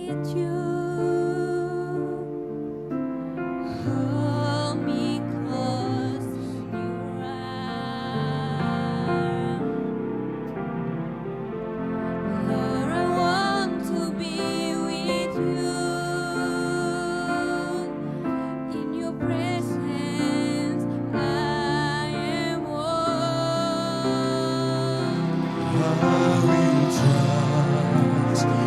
with you. Hold me close in your arms. Lord, I want to be with you. In your presence, I am one. I will trust in you.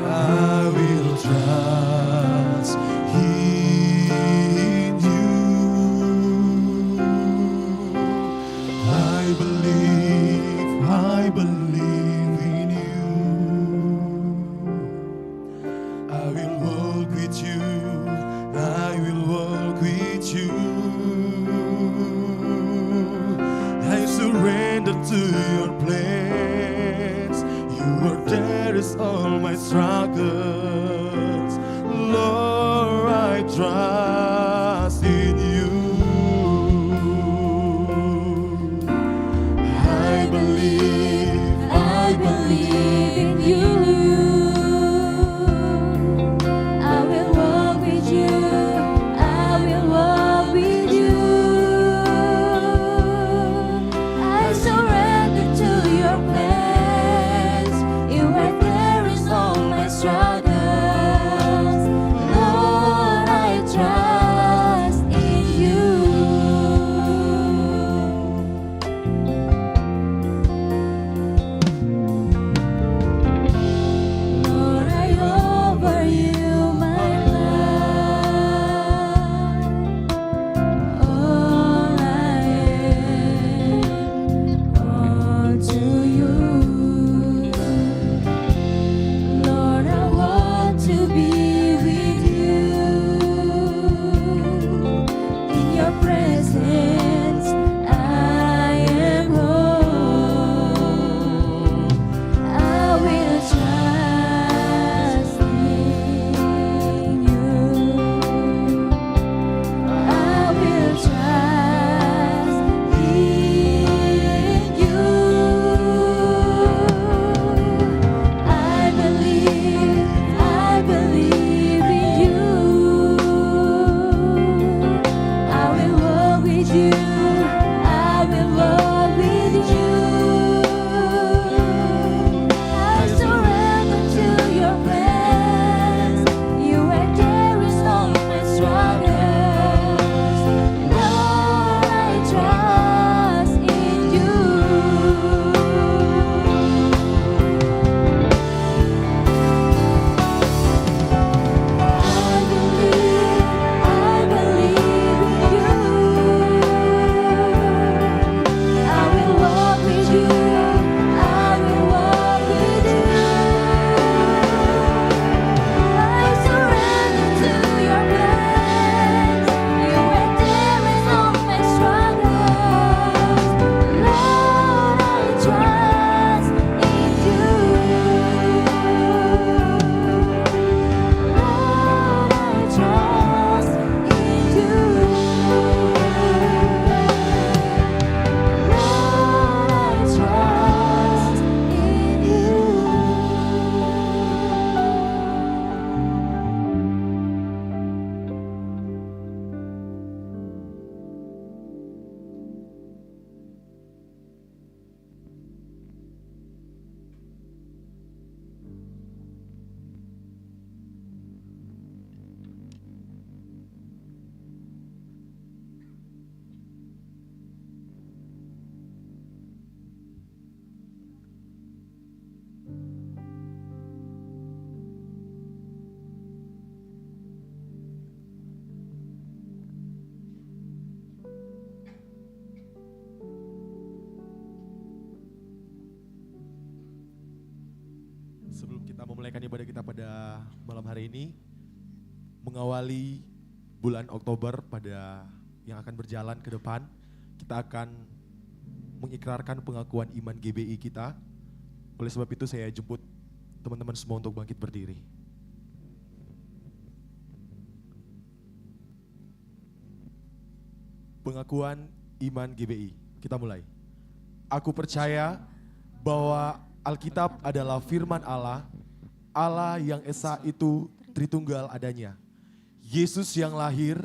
I will trust in you. I believe in you. I will walk with you. I will walk with you. I surrender to your plans. You are there is all my struggles. Lord, I trust in you. I believe in you. I will walk with you. I will walk with you. I surrender to your plans. You are there is all my struggles. Lord, I trust in you. Lord, I offer you my life. All I am, all to you. Lord, I want to be with you. In your presence, I am whole. I will trust in you. I will trust in you. I believe in you. I will walk with you. I will walk with you. I surrender to your plans. You are there is all my struggles. Lord, I trust in you. I believe in you. I will walk with you. I will walk with you. I surrender to your plans. You are there is all my struggles. Lord, I trust in you. Lord, I trust in you. Lord, I trust in you. Sebelum kita memulaikan ibadah kita pada malam hari ini, mengawali bulan Oktober pada yang akan berjalan ke depan, kita akan mengikrarkan pengakuan iman GBI kita. Oleh sebab itu saya jemput teman-teman semua untuk bangkit berdiri. Pengakuan iman GBI. Kita mulai. Aku percaya bahwa Alkitab adalah firman Allah, Allah yang Esa itu Tritunggal adanya. Yesus yang lahir,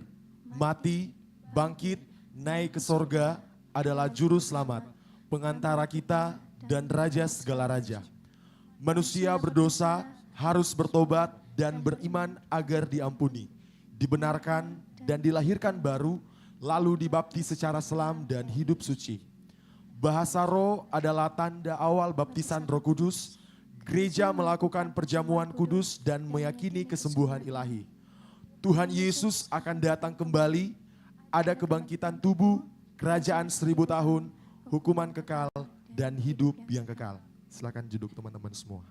mati, bangkit, naik ke sorga adalah juru selamat, pengantara kita dan raja segala raja. Manusia berdosa harus bertobat dan beriman agar diampuni, dibenarkan dan dilahirkan baru, lalu dibaptis secara selam dan hidup suci. Bahasa roh adalah tanda awal baptisan Roh Kudus. Gereja melakukan perjamuan kudus dan meyakini kesembuhan ilahi. Tuhan Yesus akan datang kembali, ada kebangkitan tubuh, kerajaan 1000 tahun, hukuman kekal, dan hidup yang kekal. Silakan duduk teman-teman semua.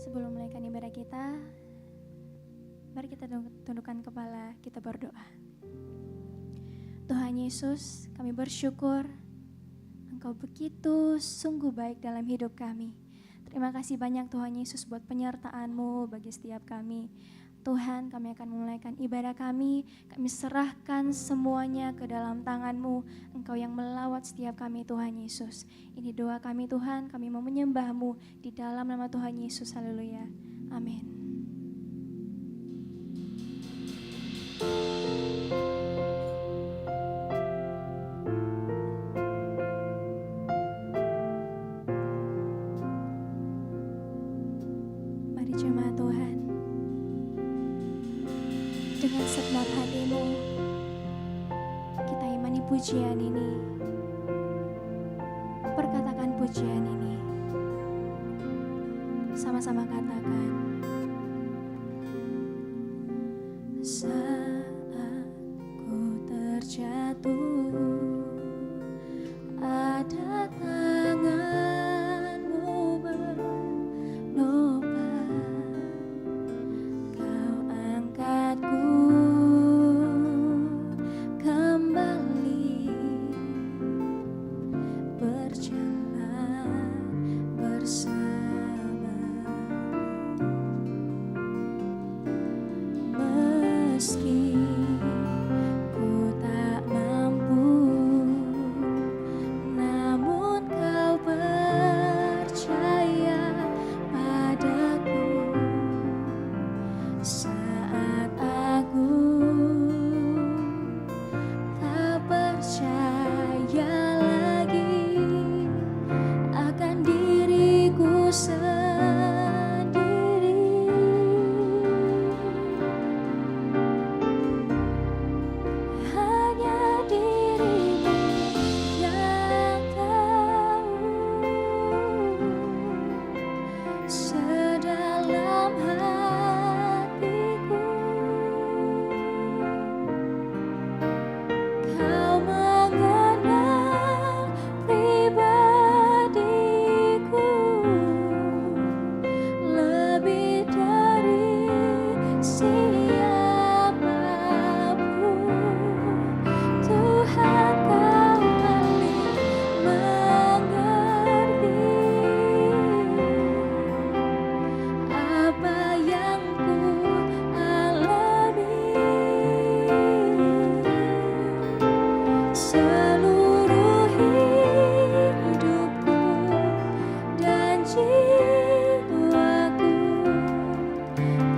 Sebelum menaikkan ibadah kita, mari kita tundukkan kepala, kita berdoa. Tuhan Yesus, kami bersyukur Engkau begitu sungguh baik dalam hidup kami. Terima kasih banyak Tuhan Yesus buat penyertaan-Mu bagi setiap kami. Tuhan, kami akan memulaikan ibadah kami serahkan semuanya ke dalam tangan-Mu. Engkau yang melawat setiap kami Tuhan Yesus. Ini doa kami Tuhan, kami mau menyembah-Mu di dalam nama Tuhan Yesus. Haleluya. Amin. Mari jemaat Tuhan, dengan segenap hatimu, kita imani pujian ini. Perkatakan pujian ini. Sama-sama katakan. Saat ku terjatuh, ada tangan-Mu menopang. Kau angkatku kembali, berjalan bersama. Meski ku tak mampu, namun Kau percaya padaku. Saat aku tak percaya lagi akan diriku sendiri, hanya diri-Mu yang tahu sedalam hatiku. Kau mengenal pribadiku lebih dari siapapun. Tuhan, Kau paling mengerti apa yang ku alami. Seluruh hidupku dan jiwaku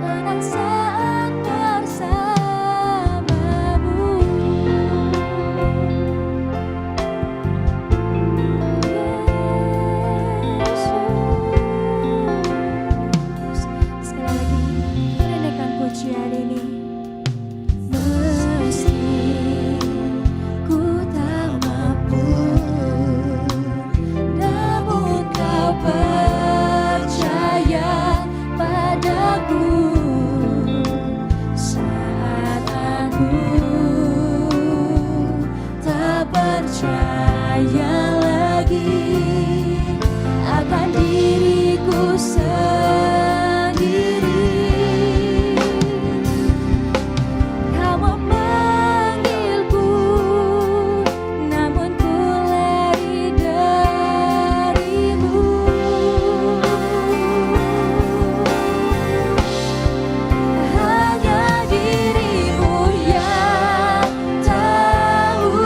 tenang saat bersama-Mu. Yesus. Sekali lagi, renungkan pujian ini. Meski ku tak mampu, namun Kau percaya padaku. Saat aku tak percaya lagi akan diriku sendiri, Kau memanggilku, namun ku lari dari-Mu. Hanya diri-Mu yang tahu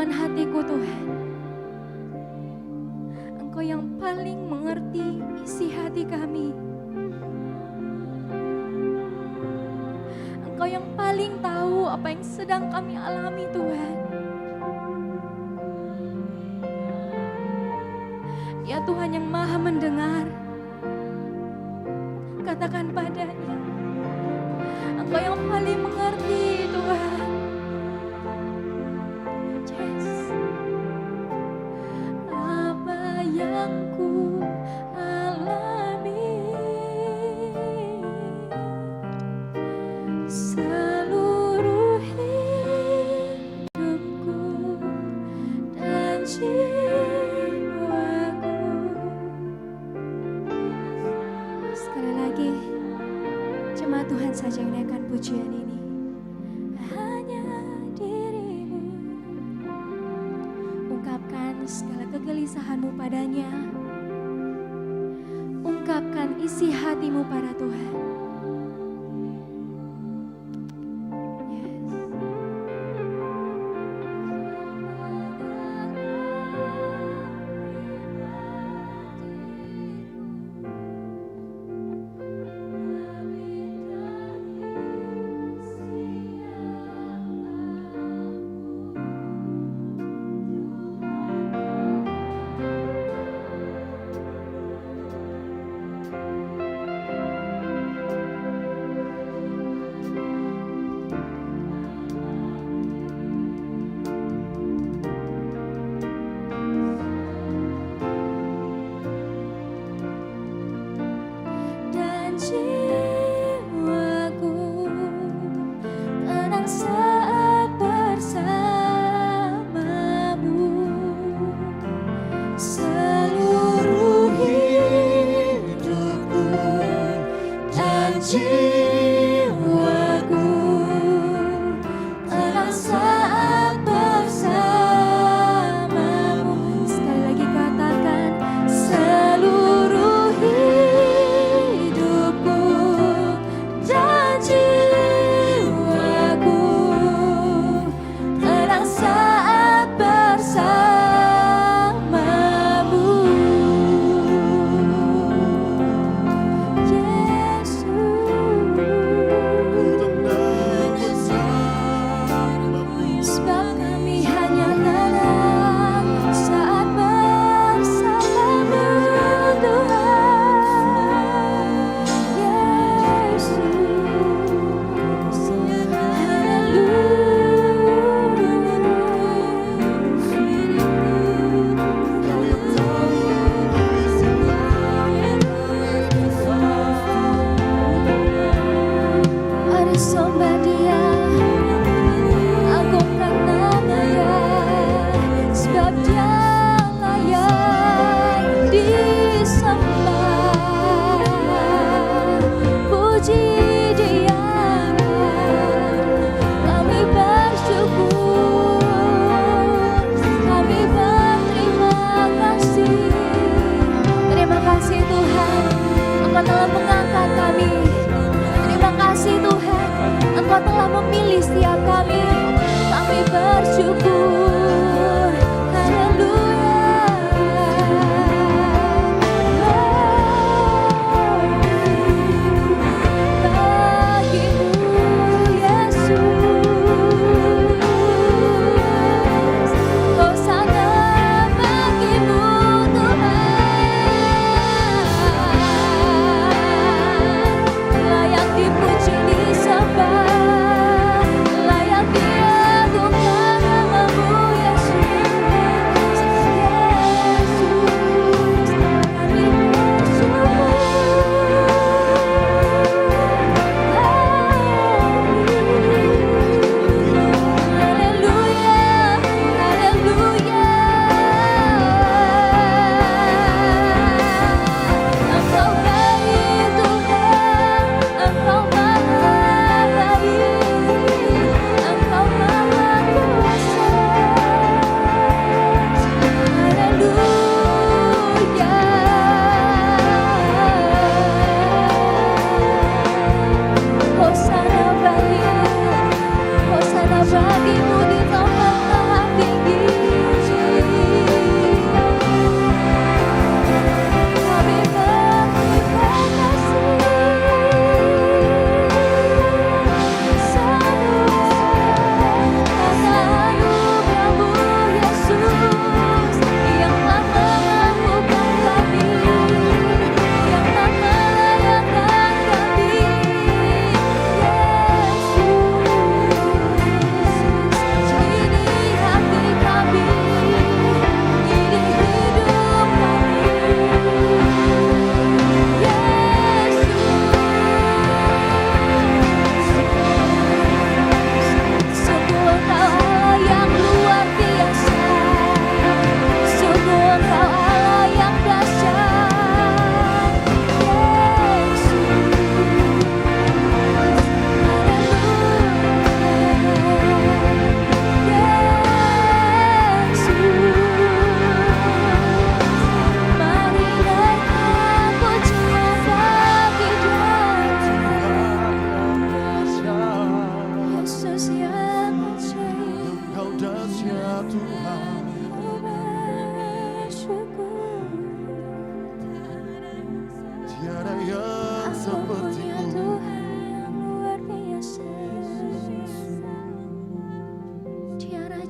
dalam hatiku Tuhan, Engkau yang paling mengerti isi hati kami. Engkau yang paling tahu apa yang sedang kami alami Tuhan. Ya Tuhan yang maha mendengar, katakan padanya, Engkau yang paling mengerti Tuhan. Yes. Apa yang ku alami seluruh hidupku dan jiwaku. Sekali lagi, jemaat Tuhan saja yang naikkan pujian ini. Hanya dirimu, ungkapkan segala kegelisahanmu padanya. Ungkapkan isi hatimu pada Tuhan. Yes.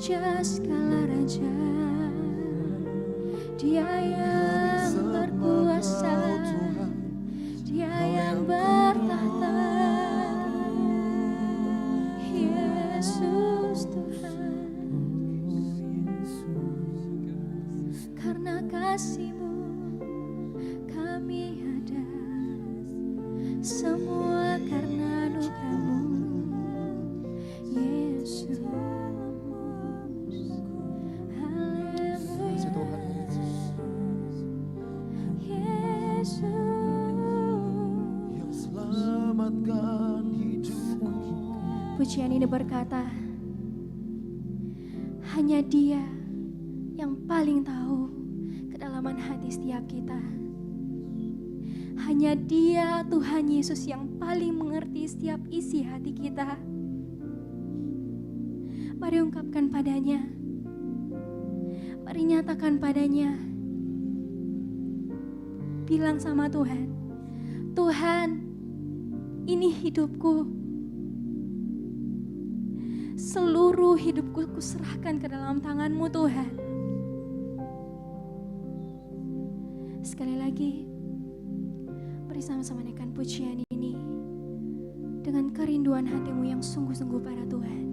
Raja segala raja, Dia yang berkuasa, Dia yang bertahta. Yesus Tuhan, karena kasih-Mu kami ada, semua karena anugerah-Mu. Yesus, haleluya. Yesus yang selamatkan hidupku. Pujian ini berkata, hanya Dia yang paling tahu kedalaman hati setiap kita. Hanya Dia, Tuhan Yesus, yang paling mengerti setiap isi hati kita. Mari ungkapkan padanya, mari nyatakan padanya. Bilang sama Tuhan, Tuhan, ini hidupku. Seluruh hidupku kuserahkan ke dalam tangan-Mu Tuhan. Sekali lagi, beri sama-sama naikkan pujian ini dengan kerinduan hatimu yang sungguh-sungguh pada Tuhan.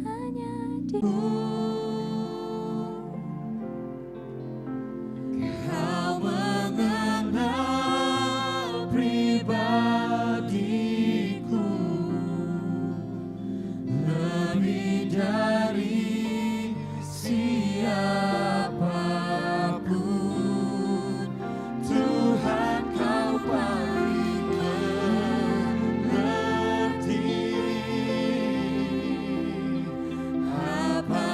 Hanya Dia. Kau mengenal pribadiku lebih dari siapapun. Tuhan, Kau paling mengerti apa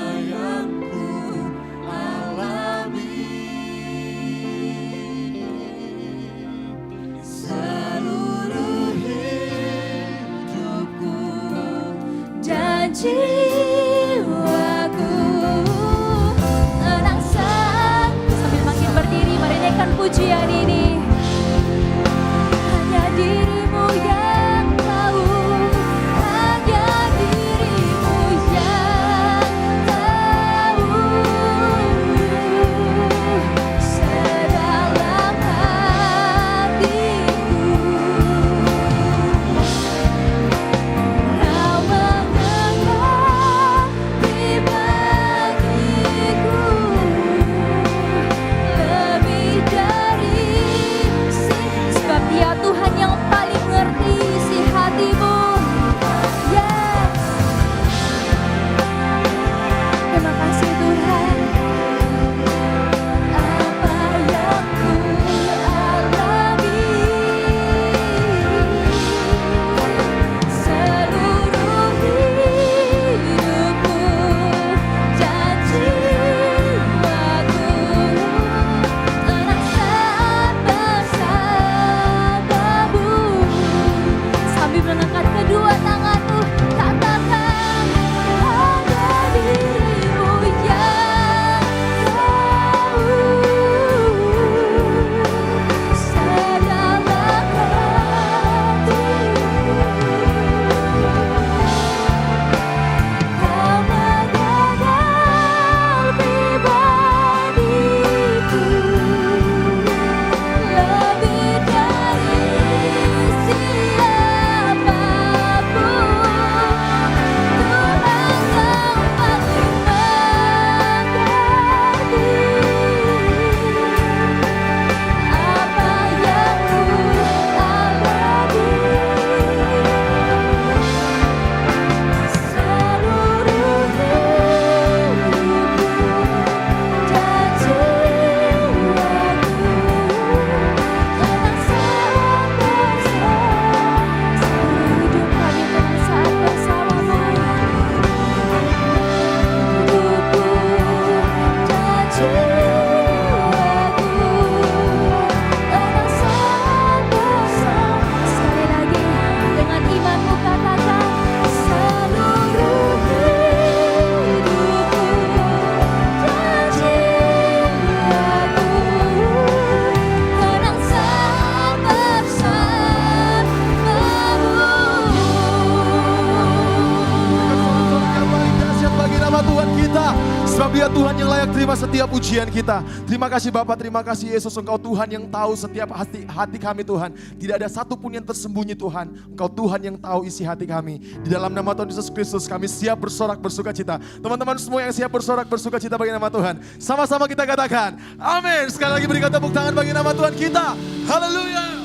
Tuhan kita. Sebab Dia Tuhan yang layak terima setiap ujian kita. Terima kasih Bapa, terima kasih Yesus. Engkau Tuhan yang tahu setiap hati kami Tuhan. Tidak ada satupun yang tersembunyi Tuhan. Engkau Tuhan yang tahu isi hati kami. Di dalam nama Tuhan Yesus Kristus kami siap bersorak bersuka cita. Teman-teman semua yang siap bersorak bersuka cita bagi nama Tuhan. Sama-sama kita katakan amin. Sekali lagi berikan tepuk tangan bagi nama Tuhan kita. Haleluya.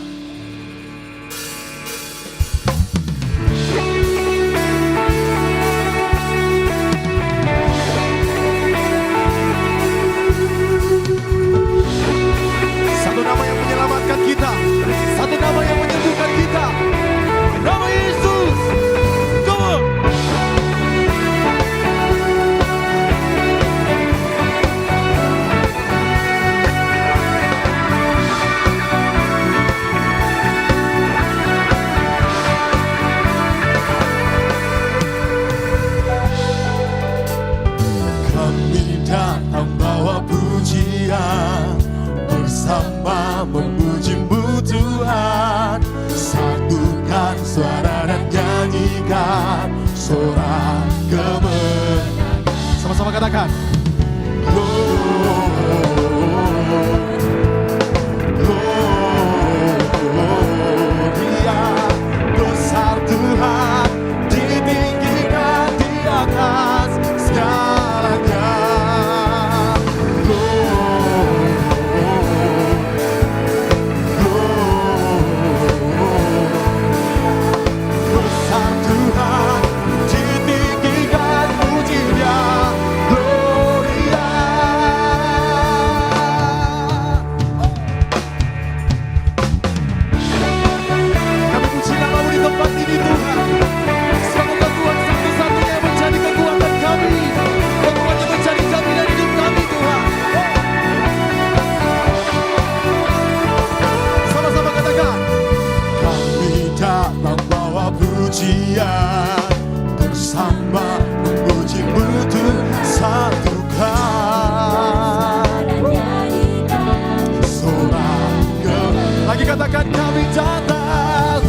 Satu nama yang menyelamatkan kita, satu nama yang menyembuhkan kita, nama Yesus. Come on. Kami datang bawa pujian, bersama memuji-Mu Tuhan. Satukan suara dan nyanyikan sorak kemenangan. Sama-sama katakan Gloria, besar Tuhan, ditinggikan di atas segalanya. Besar Tuhan, ditinggikan puji-Nya, Gloria. Kami puji nama-Mu di tempat ini Tuhan. Semoga Tuhan satu-satunya yang menjadi kekuatan kami, Tuhan yang menjadi jaminan hidup kami Tuhan. Sama-sama katakan, kami datang bawa pujian, bersama memuji-Mu Tuhan. Satukan sorak kemenangan. Lagi katakan kami datang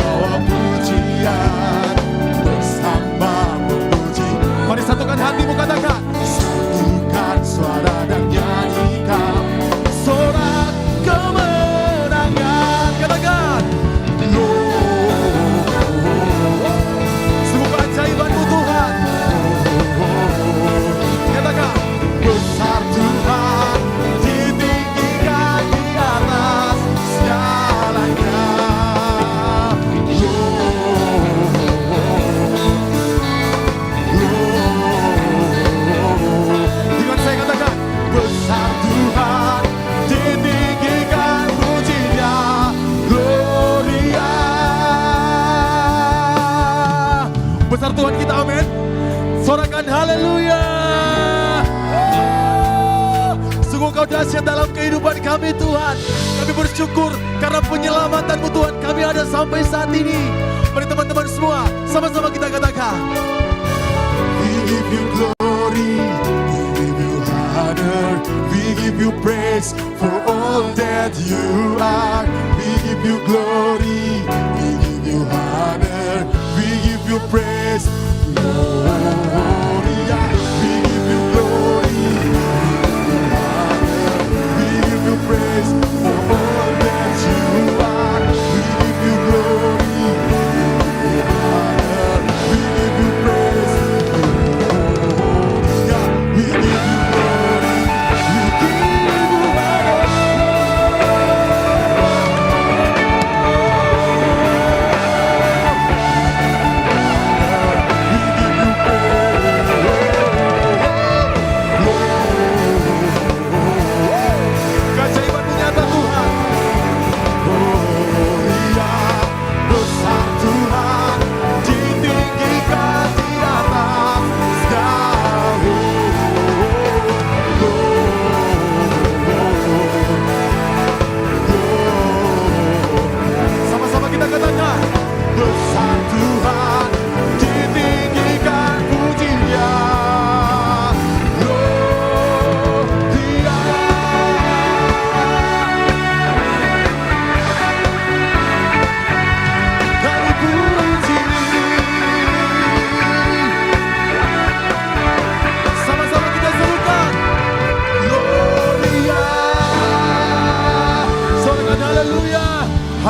bawa pujian, bersama memuji. Mari satukan hatimu katakan, satukan suara dan nyanyikan sorak kemenangan. Katakan sungguh keajaiban-Mu Tuhan. Katakan besar Tuhan, ditinggikan di atas segalanya. Dengan saya katakan besar Tuhan, ditinggikan puji-Nya, Gloria. Besar Tuhan kita, amin. Sorakan haleluya. Sungguh Kau dahsyat dalam kehidupan kami Tuhan. Kami bersyukur karena penyelamatan-Mu Tuhan, kami ada sampai saat ini. Mari teman-teman semua, sama-sama kita katakan, we give You glory, we give You honor, we give You praise for all that You are. We give You glory, we give You honor, we give You praise, Gloria. We give You glory, we give You praise for all that You are. We give You glory, we give You honor, we give You praise, Gloria. We give You glory, we give You honor.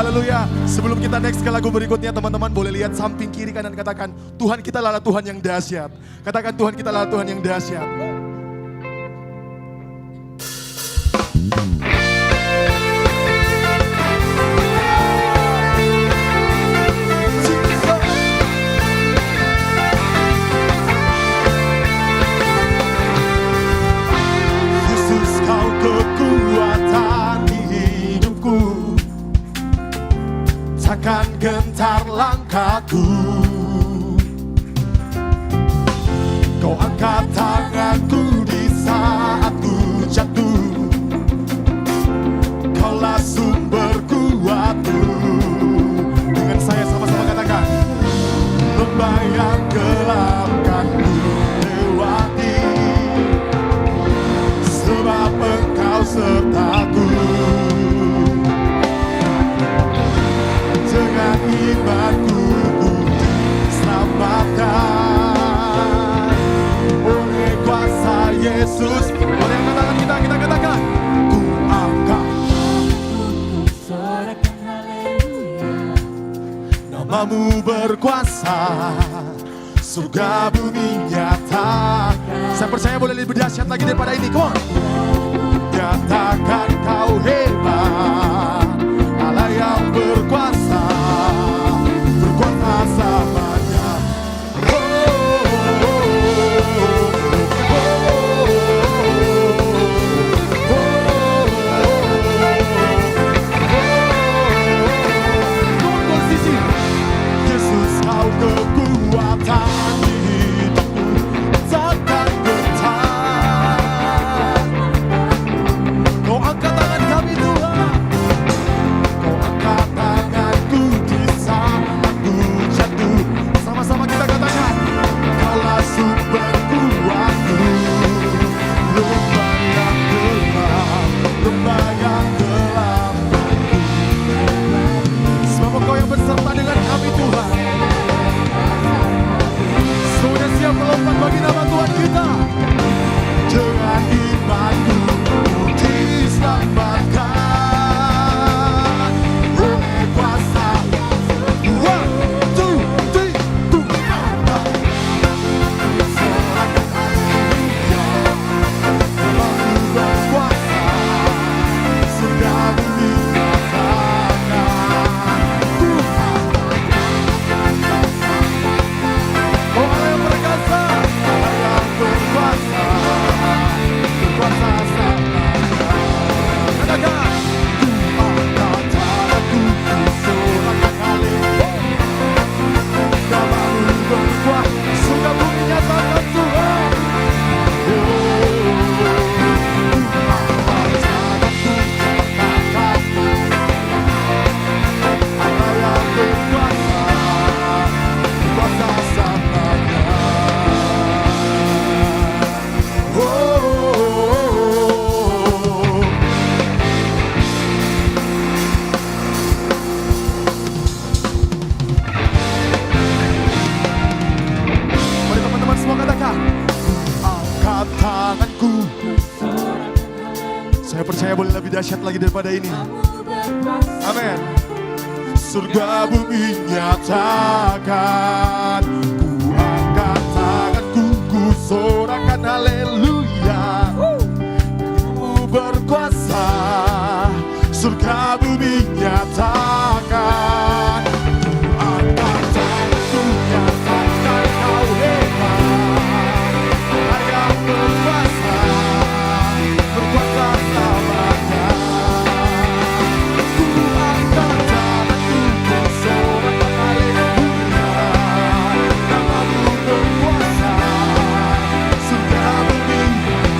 Haleluya. Sebelum kita next ke lagu berikutnya, teman-teman boleh lihat samping kiri kanan, katakan, Tuhan kita adalah Tuhan yang dahsyat. Katakan, Tuhan kita adalah Tuhan yang dahsyat. Yesus, kau kekuatan di hidupku, takkan gentar langkahku. Kau angkat tanganku di saat ku jatuh, Kaulah sumber kuatku. Dengan saya sama-sama katakan, lembah yang gelap kan ku lewati, sebab Engkau sertaku. Dengan imanku ku diselamatkan oleh kuasa Yesus. Boleh katakan kita katakan, ku angkat namamu berkuasa, surga bumi nyata. Saya percaya boleh lebih dahsyat lagi daripada ini. Come on. Nyatakan kau hebat, Allah yang berkuasa, berkuasa selamanya. Yesus, kau kekuatan di hidupku, takkan gentar. Kau angkat tangan kami Tuhan, kau angkat tanganku di saat aku jatuh. Sama-sama kita katakan, Kaulah sumber kuatku, lembah yang gelap, lembah yang gelap. Sebab Engkau yang berserta dengan kami Tuhan. Sudah siap melompat bagi nama Tuhan kita. Dengan imanku ku diselamatkan oleh kuasa. 1, 2, 3, ku angkat serahkan haleluya, namamu berkuasa, surga bumi nyatakan. Ku angkat, oh Allah yang perkasa, Allah yang berkuasa, berkuasa selamanya. Katakan, ku angkat tanganku, ku sorakan haleluya, namamu berkuasa, surga bumi nyatakan Tuhan. Oh, ku angkat tanganku, katakan, Allah yang berkuasa, berkuasa selamanya. Mari teman-teman semua katakan, angkat tanganku. Saya percaya boleh lebih dahsyat lagi daripada ini. Amin. Surga bumi nyatakan, ku angkat tanganku, ku sorakan haleluya, Kamu berkuasa, surga bumi nyatakan. Ku angkat tanganku, nyatakan kau hebat, Allah yang berkuasa, berkuasa selamanya. Ku angkat tanganku, ku sorakan haleluya, namamu berkuasa, surga bumi.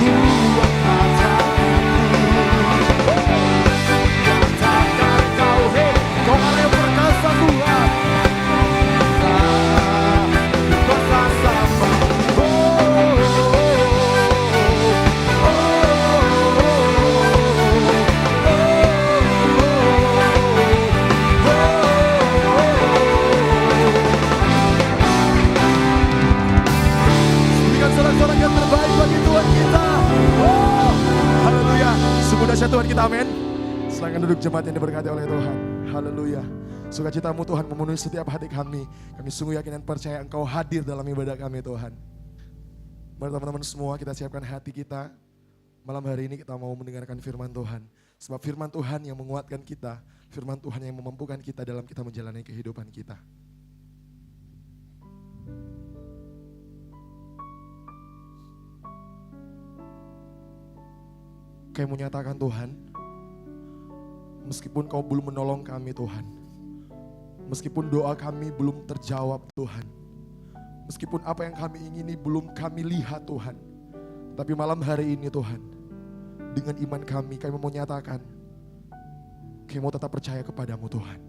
Ku angkat tanganku, nyatakan kau hebat, kau Allah yang perkasa Tuhan, berkuasa selamanya. Berikan sorak-sorak yang terbaik bagi Tuhan kita. Haleluya. Sungguh dahsyat Tuhan kita, amin. Silakan duduk jemaat yang diberkati oleh Tuhan. Haleluya. Sukacitamu Tuhan memenuhi setiap hati kami. Kami sungguh yakin dan percaya Engkau hadir dalam ibadah kami Tuhan. Mari teman-teman semua kita siapkan hati kita. Malam hari ini kita mau mendengarkan firman Tuhan. Sebab firman Tuhan yang menguatkan kita. Firman Tuhan yang memampukan kita dalam kita menjalani kehidupan kita. Kami menyatakan Tuhan, meskipun Kau belum menolong kami Tuhan, meskipun doa kami belum terjawab Tuhan, meskipun apa yang kami ingini belum kami lihat Tuhan, tapi malam hari ini Tuhan, dengan iman kami mau menyatakan, kami mau tetap percaya kepadamu Tuhan.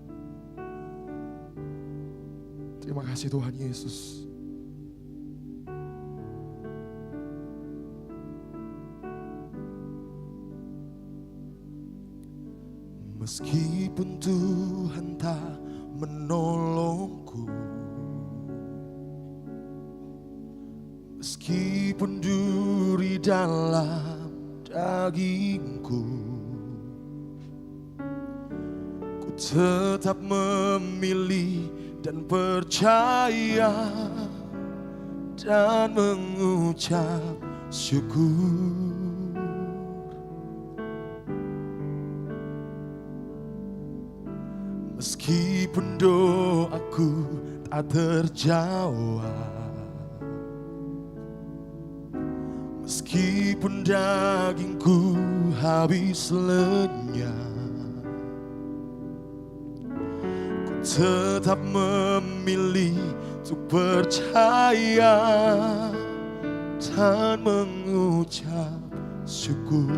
Terima kasih Tuhan Yesus. Meskipun Tuhan tak menolongku, meskipun duri dalam dagingku, ku tetap memilih dan percaya dan mengucap syukur. Meskipun doaku tak terjawab, meskipun dagingku habis lenyap, ku tetap memilih untuk percaya dan mengucap syukur.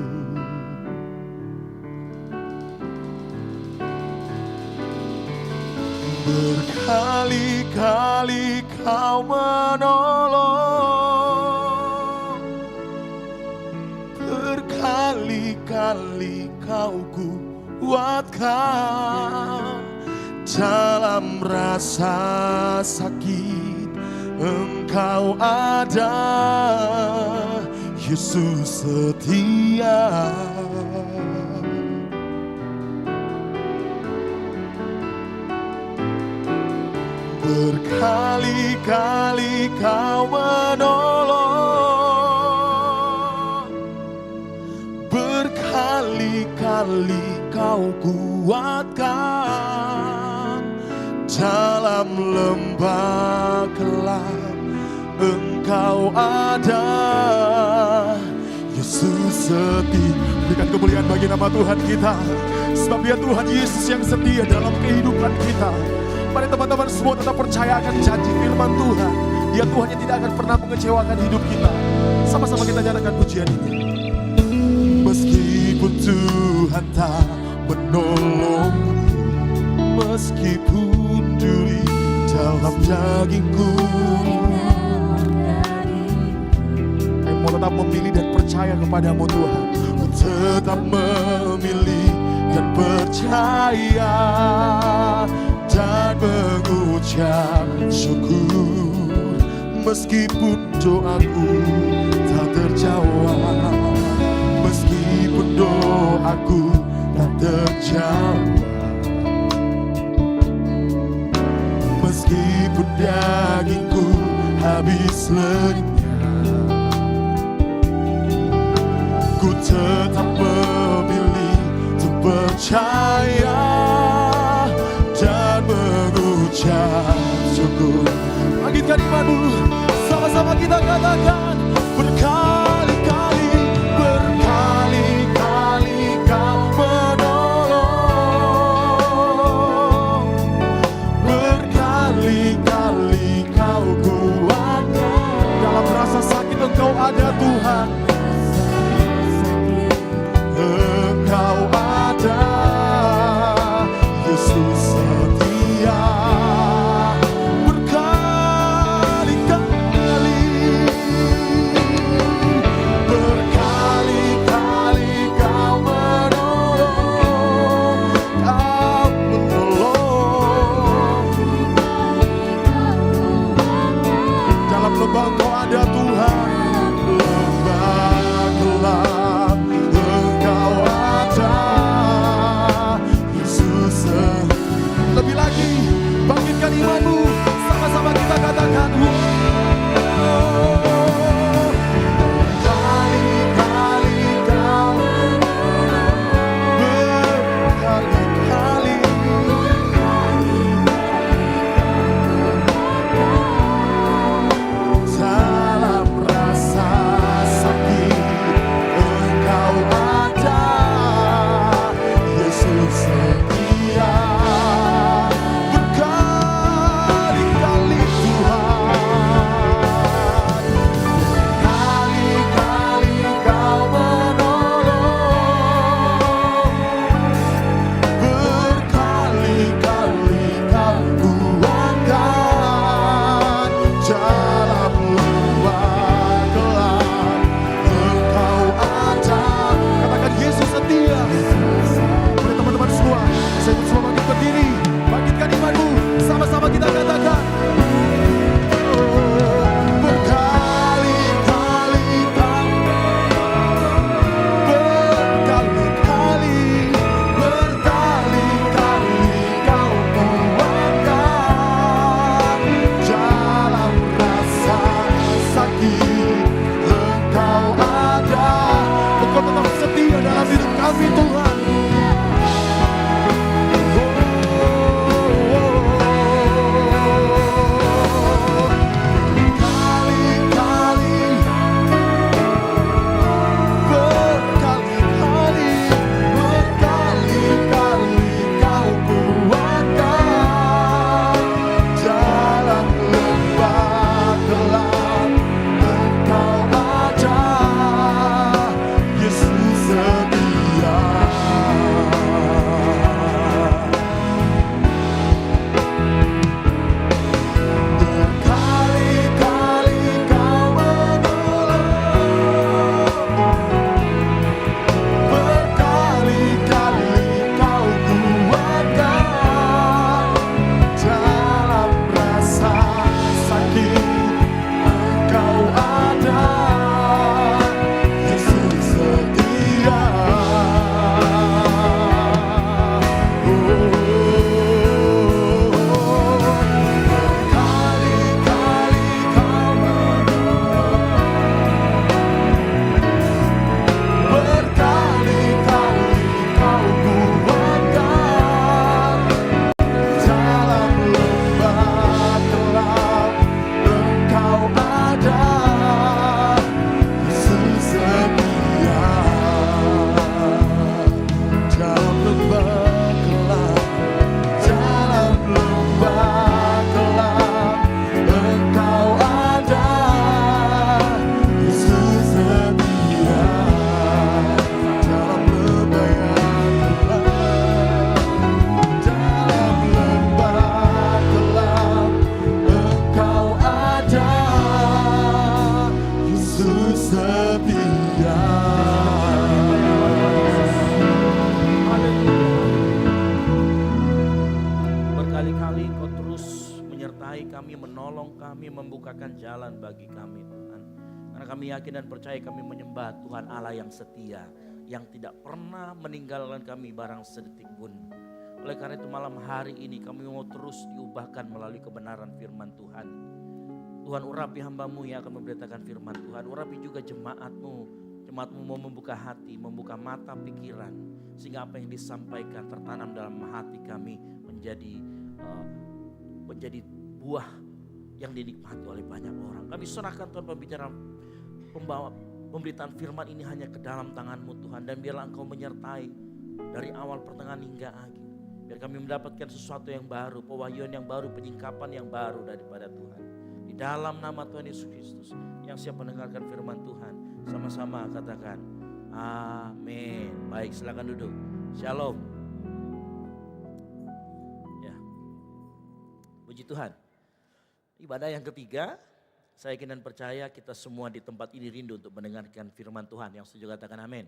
Berkali-kali Kau menolong, berkali-kali Kau kuatkan. Dalam rasa sakit Engkau ada, Yesus setia. Berkali-kali Kau menolong, berkali-kali Kau kuatkan. Dalam lembah gelap Engkau ada, Yesus setia. Berikan kemuliaan bagi nama Tuhan kita, sebab Dia Tuhan Yesus yang setia dalam kehidupan kita. Mari teman-teman semua tetap percaya akan janji firman Tuhan. Dia Tuhan yang tidak akan pernah mengecewakan hidup kita. Sama-sama kita nyatakan pujian ini. Meskipun Tuhan tak menolong, meskipun duri dalam dagingku, aku mau tetap memilih dan percaya kepadamu Tuhan. Ku tetap memilih dan percaya dan mengucap syukur. Meskipun doaku tak terjawab, meskipun doaku tak terjawab, meskipun dagingku habis lenyap, ku tetap memilih untuk percaya dan mengucap syukur. Bangkitkan imanmu, sama-sama kita katakan. Berkali-kali, berkali-kali Kau menolong, berkali-kali Kau kuatkan. Dalam rasa sakit Engkau ada Tuhan, Engkau ada, Yesus setia. Berkali-kali, berkali-kali Kau menolong, Kau menolong. Dalam lembah Engkau ada Tuhan, lembah setia. Berkali-kali Engkau terus menyertai kami, menolong kami, membukakan jalan bagi kami Tuhan. Karena kami yakin dan percaya kami menyembah Tuhan Allah yang setia, yang tidak pernah meninggalkan kami barang sedetik pun. Oleh karena itu malam hari ini kami mau terus diubahkan melalui kebenaran firman Tuhan. Tuhan urapi hamba-Mu yang akan memberitakan firman Tuhan. Urapi juga jemaat-Mu. Jemaat-Mu mau membuka hati, membuka mata pikiran. Sehingga apa yang disampaikan tertanam dalam hati kami menjadi buah yang dinikmati oleh banyak orang. Kami serahkan Tuhan pemberitaan firman ini hanya ke dalam tangan-Mu Tuhan. Dan biarlah Engkau menyertai dari awal pertengahan hingga akhir. Biar kami mendapatkan sesuatu yang baru, pewahyuan yang baru, penyingkapan yang baru daripada Tuhan. Di dalam nama Tuhan Yesus Kristus yang siap mendengarkan firman Tuhan. Sama-sama katakan amin. Baik, silakan duduk. Shalom. Ya. Puji Tuhan. Ibadah yang ketiga, saya yakin dan percaya kita semua di tempat ini rindu untuk mendengarkan firman Tuhan. Yang setuju katakan amin.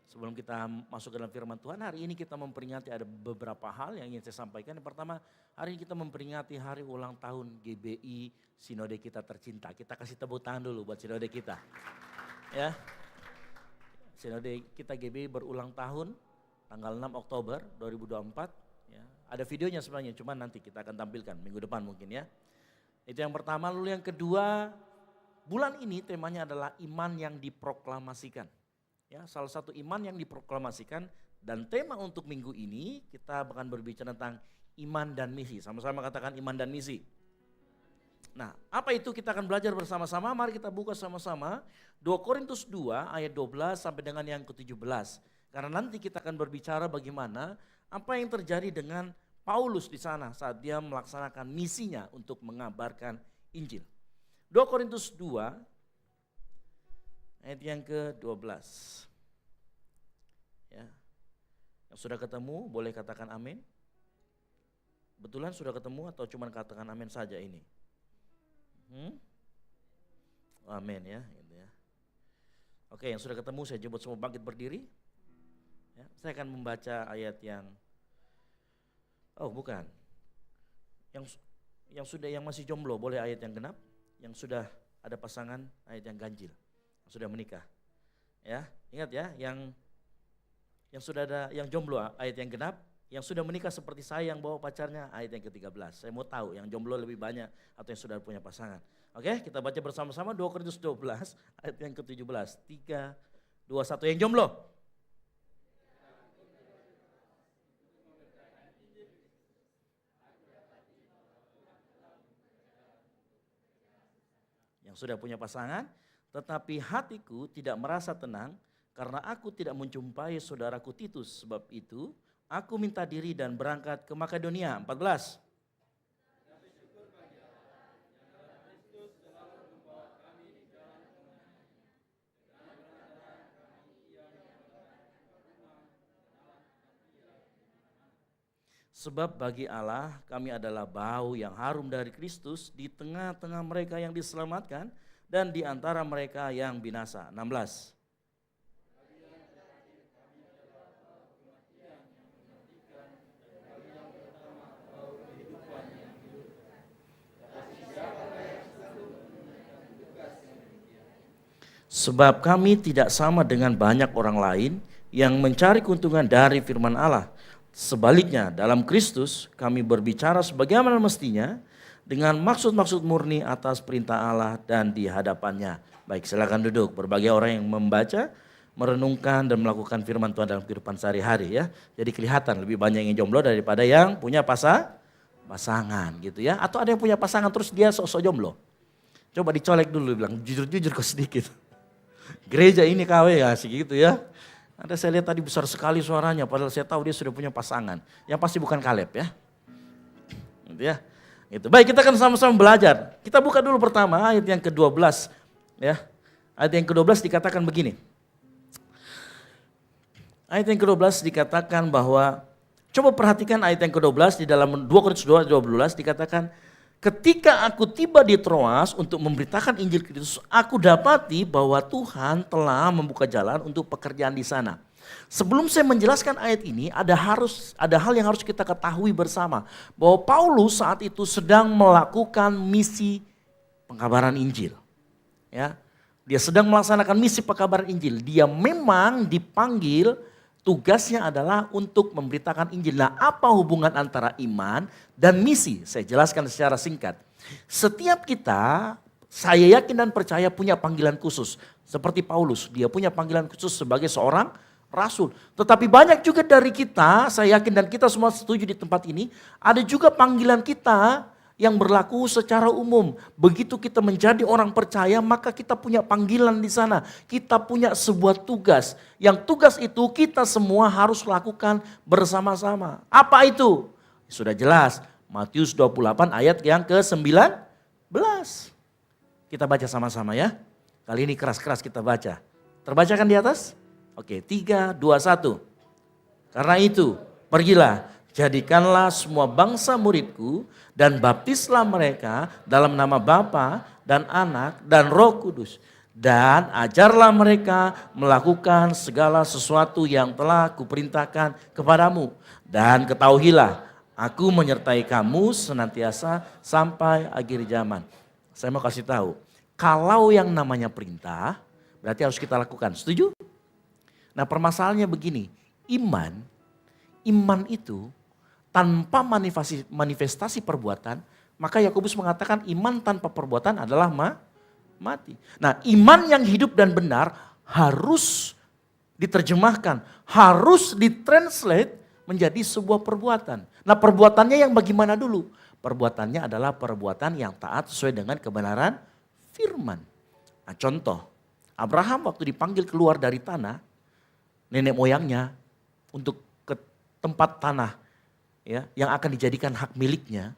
Sebelum kita masuk ke dalam firman Tuhan, hari ini kita memperingati ada beberapa hal yang ingin saya sampaikan. Yang pertama, hari ini kita memperingati hari ulang tahun GBI Sinode kita tercinta. Kita kasih tepuk tangan dulu buat Sinode kita. Ya. Sinode kita GBI berulang tahun tanggal 6 Oktober 2024. Ya. Ada videonya sebenarnya, cuma nanti kita akan tampilkan minggu depan mungkin ya. Itu yang pertama, lalu yang kedua, bulan ini temanya adalah iman yang diproklamasikan. Ya, salah satu iman yang diproklamasikan dan tema untuk minggu ini kita akan berbicara tentang iman dan misi. Sama-sama katakan iman dan misi. Nah, apa itu kita akan belajar bersama-sama? Mari kita buka sama-sama 2 Korintus 2 ayat 12 sampai dengan yang ke-17. Karena nanti kita akan berbicara bagaimana apa yang terjadi dengan Paulus di sana saat dia melaksanakan misinya untuk mengabarkan Injil. 2 Korintus 2 ayat yang ke-12. Ya. Yang sudah ketemu boleh katakan amin. Betulan sudah ketemu atau cuma katakan amin saja ini? Amin ya, gitu ya. Oke, yang sudah ketemu saya jemput semua bangkit berdiri. Ya, saya akan membaca ayat yang bukan. Yang masih jomblo boleh ayat yang genap, yang sudah ada pasangan ayat yang ganjil. Sudah menikah, ya ingat ya, yang sudah ada, yang jomblo ayat yang genap, yang sudah menikah seperti saya yang bawa pacarnya ayat yang ke-13. Saya mau tahu yang jomblo lebih banyak atau yang sudah punya pasangan. Oke, kita baca bersama-sama 2 Korintus 12 ayat yang ke-17. 3, 2, 1 yang jomblo. Yang sudah punya pasangan, tetapi hatiku tidak merasa tenang karena aku tidak menjumpai saudaraku Titus. Sebab itu aku minta diri dan berangkat ke Makedonia. 14. Sebab bagi Allah kami adalah bau yang harum dari Kristus di tengah-tengah mereka yang diselamatkan dan di antara mereka yang binasa. 16. Sebab kami tidak sama dengan banyak orang lain yang mencari keuntungan dari firman Allah. Sebaliknya dalam Kristus kami berbicara sebagaimana mestinya, dengan maksud-maksud murni atas perintah Allah dan di hadapannya. Baik, silakan duduk. Berbagai orang yang membaca, merenungkan dan melakukan firman Tuhan dalam kehidupan sehari-hari ya. Jadi kelihatan lebih banyak yang jomblo daripada yang punya pasangan gitu ya. Atau ada yang punya pasangan terus dia sok-sok jomblo. Coba dicolek dulu, bilang jujur-jujur kok sedikit. Gereja ini KW ya sih gitu ya. Ada saya lihat tadi besar sekali suaranya, padahal saya tahu dia sudah punya pasangan. Yang pasti bukan Kaleb ya. Gitu ya. Gitu. Baik, kita akan sama-sama belajar. Kita buka dulu pertama ayat yang ke-12 ya. Ayat yang ke-12 dikatakan begini. Ayat yang ke-12 dikatakan bahwa, coba perhatikan ayat yang ke-12 di dalam 2 Korintus 2 ayat 12 dikatakan, ketika aku tiba di Troas untuk memberitakan Injil Kristus, aku dapati bahwa Tuhan telah membuka jalan untuk pekerjaan di sana. Sebelum saya menjelaskan ayat ini, ada hal yang harus kita ketahui bersama. Bahwa Paulus saat itu sedang melakukan misi pengkabaran Injil. Ya, dia sedang melaksanakan misi pengkabaran Injil. Dia memang dipanggil, tugasnya adalah untuk memberitakan Injil. Nah, apa hubungan antara iman dan misi? Saya jelaskan secara singkat. Setiap kita, saya yakin dan percaya punya panggilan khusus. Seperti Paulus, dia punya panggilan khusus sebagai seorang rasul. Tetapi banyak juga dari kita, saya yakin dan kita semua setuju di tempat ini, ada juga panggilan kita yang berlaku secara umum. Begitu kita menjadi orang percaya, maka kita punya panggilan di sana. Kita punya sebuah tugas. Yang tugas itu kita semua harus lakukan bersama-sama. Apa itu? Sudah jelas. Matius 28 ayat yang ke-19. Kita baca sama-sama ya. Kali ini keras-keras kita baca. Terbacakan di atas? Oke, 3, 2, 1. Karena itu, pergilah. Jadikanlah semua bangsa muridku dan baptislah mereka dalam nama Bapa dan Anak dan Roh Kudus. Dan ajarlah mereka melakukan segala sesuatu yang telah kuperintahkan kepadamu. Dan ketahuilah, aku menyertai kamu senantiasa sampai akhir zaman. Saya mau kasih tahu, kalau yang namanya perintah berarti harus kita lakukan. Setuju? Nah, permasalahannya begini, iman itu tanpa manifestasi perbuatan, maka Yakobus mengatakan iman tanpa perbuatan adalah mati. Nah, iman yang hidup dan benar harus diterjemahkan, harus ditranslate menjadi sebuah perbuatan. Nah, perbuatannya yang bagaimana dulu? Perbuatannya adalah perbuatan yang taat sesuai dengan kebenaran firman. Nah, contoh, Abraham waktu dipanggil keluar dari tanah nenek moyangnya untuk ke tempat tanah ya, yang akan dijadikan hak miliknya,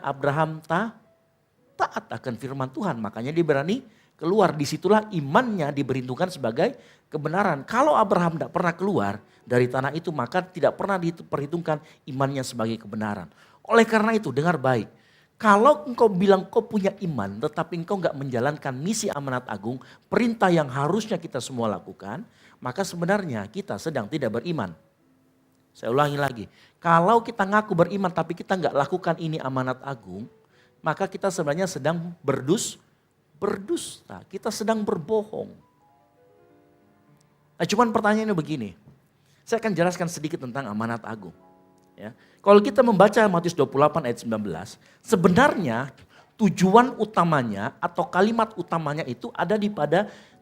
Abraham taat akan firman Tuhan, makanya dia berani keluar. Disitulah imannya diperhitungkan sebagai kebenaran. Kalau Abraham tidak pernah keluar dari tanah itu, maka tidak pernah diperhitungkan imannya sebagai kebenaran. Oleh karena itu, dengar baik, kalau engkau bilang kau punya iman, tetapi engkau nggak menjalankan misi amanat agung, perintah yang harusnya kita semua lakukan, maka sebenarnya kita sedang tidak beriman. Saya ulangi lagi, kalau kita ngaku beriman tapi kita nggak lakukan ini amanat agung, maka kita sebenarnya sedang berdusta, kita sedang berbohong. Nah, cuman pertanyaannya begini, saya akan jelaskan sedikit tentang amanat agung. Ya, kalau kita membaca Matius 28 ayat 19, sebenarnya tujuan utamanya atau kalimat utamanya itu ada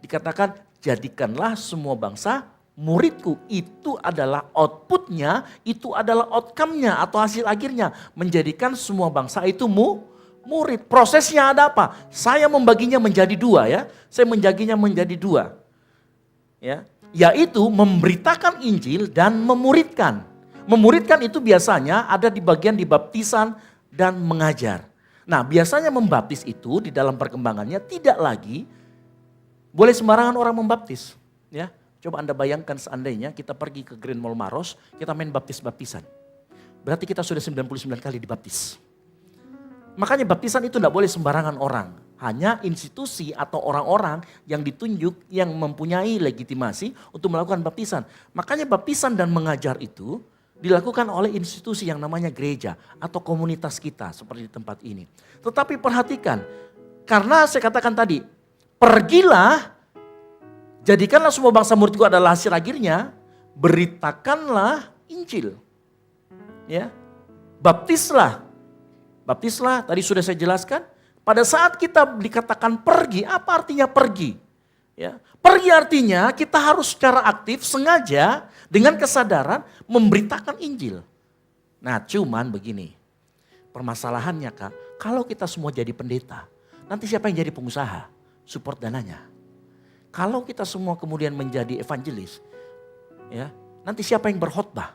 dikatakan jadikanlah semua bangsa muridku. Itu adalah outputnya, itu adalah outcome-nya atau hasil akhirnya. Menjadikan semua bangsa itu murid. Prosesnya ada apa? Saya membaginya menjadi dua ya. Saya menjaginya menjadi dua. Ya, yaitu memberitakan Injil dan memuridkan. Memuridkan itu biasanya ada di bagian dibaptisan dan mengajar. Nah, biasanya membaptis itu di dalam perkembangannya tidak lagi boleh sembarangan orang membaptis. Ya, coba Anda bayangkan seandainya kita pergi ke Green Mall Maros, kita main baptis-baptisan. Berarti kita sudah 99 kali dibaptis. Makanya baptisan itu tidak boleh sembarangan orang. Hanya institusi atau orang-orang yang ditunjuk yang mempunyai legitimasi untuk melakukan baptisan. Makanya baptisan dan mengajar itu dilakukan oleh institusi yang namanya gereja atau komunitas kita seperti di tempat ini. Tetapi perhatikan, karena saya katakan tadi, pergilah, jadikanlah semua bangsa muridku adalah hasil akhirnya, beritakanlah Injil. Ya, baptislah, tadi sudah saya jelaskan. Pada saat kita dikatakan pergi, apa artinya pergi? Ya, pergi artinya kita harus secara aktif, sengaja, dengan kesadaran memberitakan Injil. Nah, cuman begini, permasalahannya Kak, kalau kita semua jadi pendeta, nanti siapa yang jadi pengusaha? Support dananya. Kalau kita semua kemudian menjadi evangelis, ya, nanti siapa yang berkhotbah?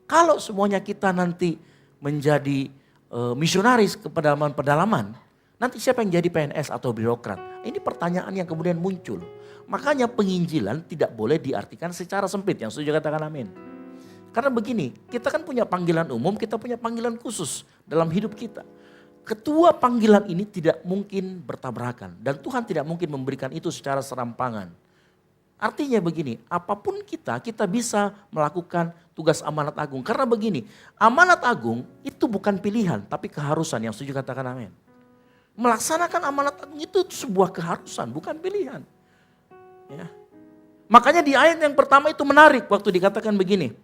Kalau semuanya kita nanti menjadi misionaris ke pedalaman, nanti siapa yang jadi PNS atau birokrat? Ini pertanyaan yang kemudian muncul. Makanya penginjilan tidak boleh diartikan secara sempit. Yang setuju katakan amin. Karena begini, kita kan punya panggilan umum, kita punya panggilan khusus dalam hidup kita. Ketua panggilan ini tidak mungkin bertabrakan. Dan Tuhan tidak mungkin memberikan itu secara serampangan. Artinya begini, apapun kita bisa melakukan tugas amanat agung. Karena begini, amanat agung itu bukan pilihan, tapi keharusan. Yang setuju katakan amin. Melaksanakan amanat agung itu sebuah keharusan, bukan pilihan. Ya. Makanya di ayat yang pertama itu menarik waktu dikatakan begini.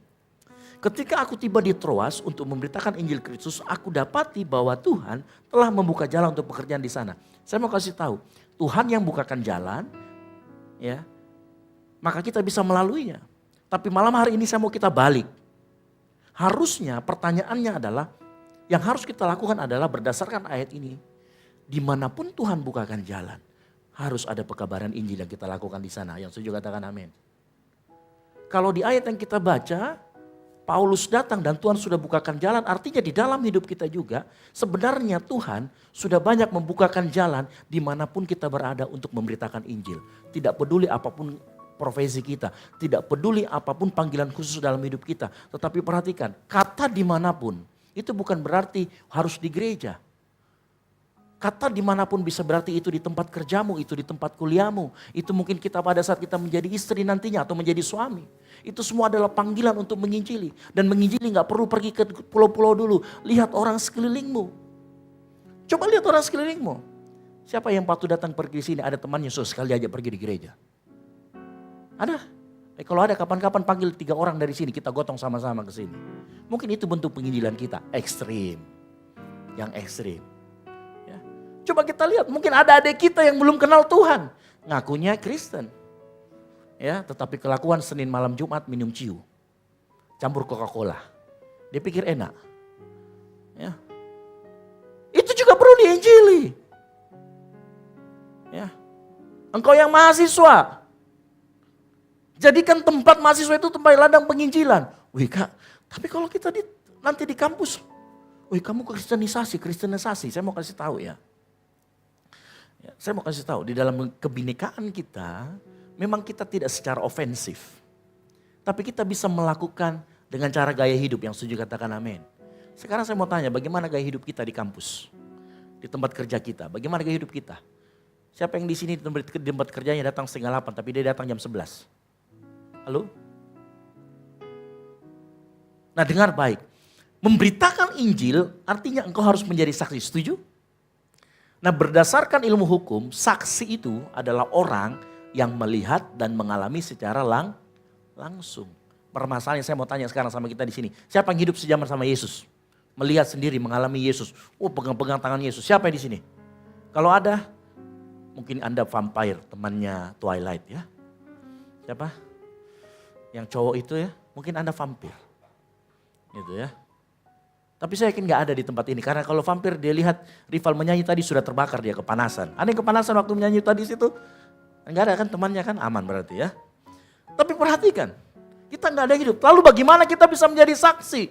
Ketika aku tiba di Troas untuk memberitakan Injil Kristus, aku dapati bahwa Tuhan telah membuka jalan untuk pekerjaan di sana. Saya mau kasih tahu, Tuhan yang bukakan jalan, ya, maka kita bisa melaluinya. Tapi malam hari ini saya mau kita balik. Harusnya pertanyaannya adalah, yang harus kita lakukan adalah berdasarkan ayat ini. Dimanapun Tuhan bukakan jalan, harus ada pekabaran Injil yang kita lakukan di sana. Yang setuju katakan amin. Kalau di ayat yang kita baca, Paulus datang dan Tuhan sudah bukakan jalan, artinya di dalam hidup kita juga sebenarnya Tuhan sudah banyak membukakan jalan dimanapun kita berada untuk memberitakan Injil. Tidak peduli apapun profesi kita, tidak peduli apapun panggilan khusus dalam hidup kita. Tetapi perhatikan, kata dimanapun itu bukan berarti harus di gereja. Kata dimanapun bisa berarti itu di tempat kerjamu, itu di tempat kuliahmu. Itu mungkin kita pada saat kita menjadi istri nantinya atau menjadi suami. Itu semua adalah panggilan untuk menginjili. Dan menginjili gak perlu pergi ke pulau-pulau dulu. Lihat orang sekelilingmu. Coba lihat orang sekelilingmu. Siapa yang patut datang pergi di sini? Ada temannya sekali aja pergi di gereja. Ada. Kalau ada kapan-kapan panggil 3 orang dari sini. Kita gotong sama-sama ke sini. Mungkin itu bentuk penginjilan kita. Ekstrim. Yang ekstrim. Coba kita lihat, mungkin ada adik kita yang belum kenal Tuhan. Ngakunya Kristen. Ya, tetapi kelakuan Senin malam Jumat minum ciu. Campur Coca-Cola. Dia pikir enak. Ya. Itu juga perlu diinjili. Ya. Engkau yang mahasiswa. Jadikan tempat mahasiswa itu tempat ladang penginjilan. Wih Kak, tapi kalau kita nanti di kampus. Wih kamu kristenisasi. Saya mau kasih tahu ya. Saya mau kasih tahu, di dalam kebinekaan kita, memang kita tidak secara ofensif. Tapi kita bisa melakukan dengan cara gaya hidup yang setuju katakan amin. Sekarang saya mau tanya, bagaimana gaya hidup kita di kampus? Di tempat kerja kita, bagaimana gaya hidup kita? Siapa yang di sini di tempat kerjanya datang 7:30 tapi dia datang jam 11? Halo? Nah dengar baik, memberitakan Injil artinya engkau harus menjadi saksi, setuju? Nah berdasarkan ilmu hukum, saksi itu adalah orang yang melihat dan mengalami secara langsung. Permasalahan yang saya mau tanya sekarang sama kita di sini. Siapa yang hidup sejaman sama Yesus? Melihat sendiri, mengalami Yesus. Oh pegang-pegang tangan Yesus. Siapa yang di sini? Kalau ada, mungkin Anda vampire, temannya Twilight ya. Siapa? Yang cowok itu ya, mungkin Anda vampir. Gitu ya. Tapi saya yakin gak ada di tempat ini. Karena kalau vampir dia lihat rival menyanyi tadi sudah terbakar dia kepanasan. Ada yang kepanasan waktu menyanyi tadi situ? Enggak ada kan temannya kan aman berarti ya. Tapi perhatikan, kita gak ada hidup. Lalu bagaimana kita bisa menjadi saksi?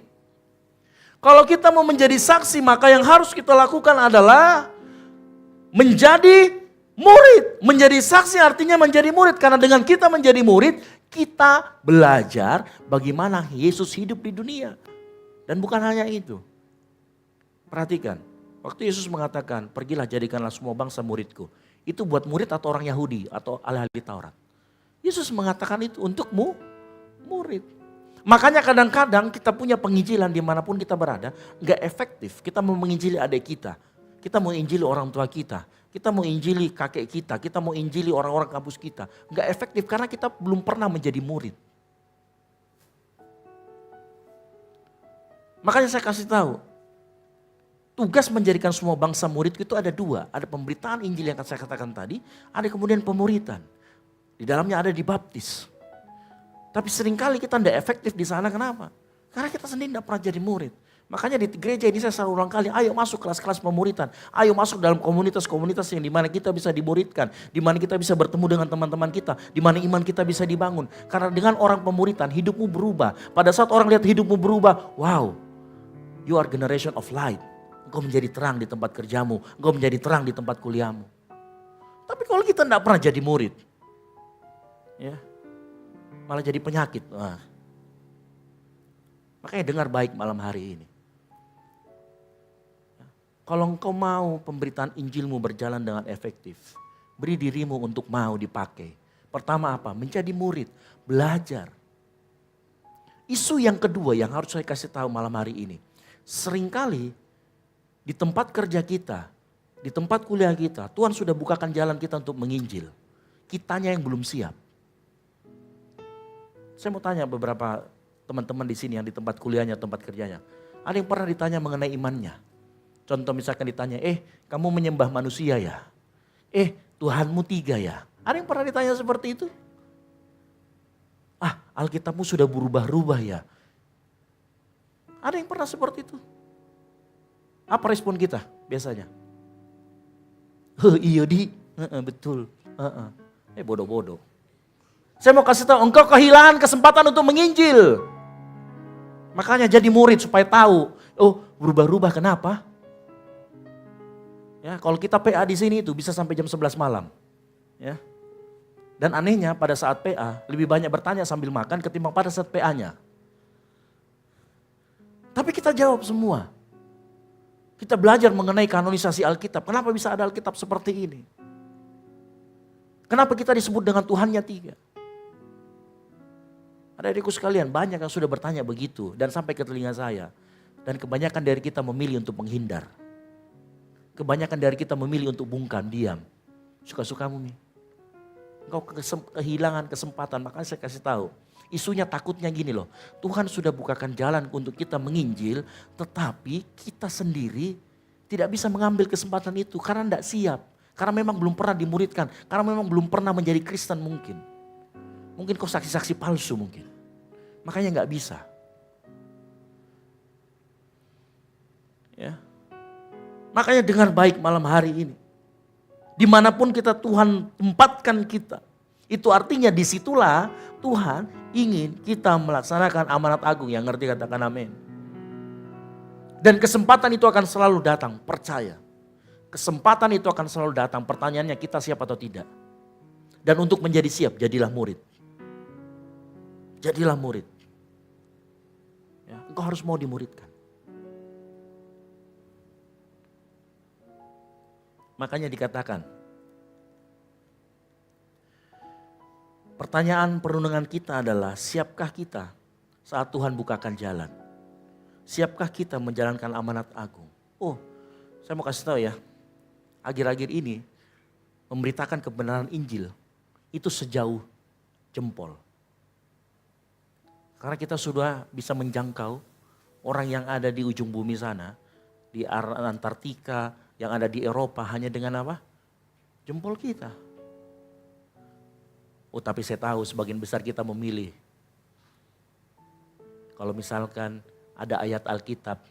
Kalau kita mau menjadi saksi maka yang harus kita lakukan adalah menjadi murid. Menjadi saksi artinya menjadi murid. Karena dengan kita menjadi murid, kita belajar bagaimana Yesus hidup di dunia. Dan bukan hanya itu. Perhatikan, waktu Yesus mengatakan, pergilah jadikanlah semua bangsa muridku. Itu buat murid atau orang Yahudi atau ahli Taurat. Yesus mengatakan itu untukmu murid. Makanya kadang-kadang kita punya penginjilan dimanapun kita berada, gak efektif. Kita mau menginjili adik kita, kita mau injili orang tua kita mau injili kakek kita mau injili orang-orang kampus kita. Gak efektif karena kita belum pernah menjadi murid. Makanya saya kasih tahu, tugas menjadikan semua bangsa murid itu ada 2. Ada pemberitaan Injil yang saya katakan tadi, ada kemudian pemuritan. Di dalamnya ada dibaptis. Tapi seringkali kita tidak efektif di sana, kenapa? Karena kita sendiri tidak pernah jadi murid. Makanya di gereja ini saya selalu ulang kali, ayo masuk kelas-kelas pemuritan. Ayo masuk dalam komunitas-komunitas yang dimana kita bisa dimuridkan. Dimana kita bisa bertemu dengan teman-teman kita. Dimana iman kita bisa dibangun. Karena dengan orang pemuritan hidupmu berubah. Pada saat orang lihat hidupmu berubah, wow. You are generation of light. Engkau menjadi terang di tempat kerjamu. Engkau menjadi terang di tempat kuliahmu. Tapi kalau kita tidak pernah jadi murid. Ya, malah jadi penyakit. Nah. Makanya dengar baik malam hari ini. Kalau engkau mau pemberitaan Injilmu berjalan dengan efektif, beri dirimu untuk mau dipakai. Pertama apa? Menjadi murid, belajar. Isu yang kedua yang harus saya kasih tahu malam hari ini. Seringkali di tempat kerja kita, di tempat kuliah kita, Tuhan sudah bukakan jalan kita untuk menginjil. Kitanya yang belum siap. Saya mau tanya beberapa teman-teman di sini yang di tempat kuliahnya, tempat kerjanya. Ada yang pernah ditanya mengenai imannya? Contoh misalkan ditanya, kamu menyembah manusia ya? Tuhanmu 3 ya? Ada yang pernah ditanya seperti itu? Alkitabmu sudah berubah-ubah ya? Ada yang pernah seperti itu? Apa respon kita biasanya? Iya di, betul. Bodoh-bodoh. Saya mau kasih tahu, engkau kehilangan kesempatan untuk menginjil. Makanya jadi murid supaya tahu, berubah-ubah kenapa? Ya, kalau kita PA di sini itu bisa sampai jam 11 malam. Ya. Dan anehnya pada saat PA lebih banyak bertanya sambil makan ketimbang pada saat PA-nya. Tapi kita jawab semua. Kita belajar mengenai kanonisasi Alkitab. Kenapa bisa ada Alkitab seperti ini? Kenapa kita disebut dengan Tuhannya 3? Adik-adikku sekalian, banyak yang sudah bertanya begitu dan sampai ke telinga saya. Dan kebanyakan dari kita memilih untuk menghindar. Kebanyakan dari kita memilih untuk bungkam, diam. Suka-sukamu nih. Engkau kehilangan kesempatan, makanya saya kasih tahu. Isunya takutnya gini loh, Tuhan sudah bukakan jalan untuk kita menginjil, tetapi kita sendiri tidak bisa mengambil kesempatan itu karena tidak siap. Karena memang belum pernah dimuridkan, karena memang belum pernah menjadi Kristen mungkin. Mungkin kau saksi-saksi palsu mungkin. Makanya gak bisa. Ya. Makanya dengar baik malam hari ini. Dimanapun kita Tuhan tempatkan kita. Itu artinya disitulah Tuhan ingin kita melaksanakan amanat agung. Yang ngerti katakan amin. Dan kesempatan itu akan selalu datang, percaya. Kesempatan itu akan selalu datang, pertanyaannya kita siap atau tidak. Dan untuk menjadi siap, jadilah murid. Jadilah murid. Ya, engkau harus mau dimuridkan. Makanya dikatakan, pertanyaan perundungan kita adalah, siapkah kita saat Tuhan bukakan jalan? Siapkah kita menjalankan amanat agung? Saya mau kasih tahu ya, akhir-akhir ini memberitakan kebenaran Injil itu sejauh jempol. Karena kita sudah bisa menjangkau orang yang ada di ujung bumi sana, di Antartika, yang ada di Eropa hanya dengan apa? Jempol kita. Tapi saya tahu sebagian besar kita memilih. Kalau misalkan ada ayat Alkitab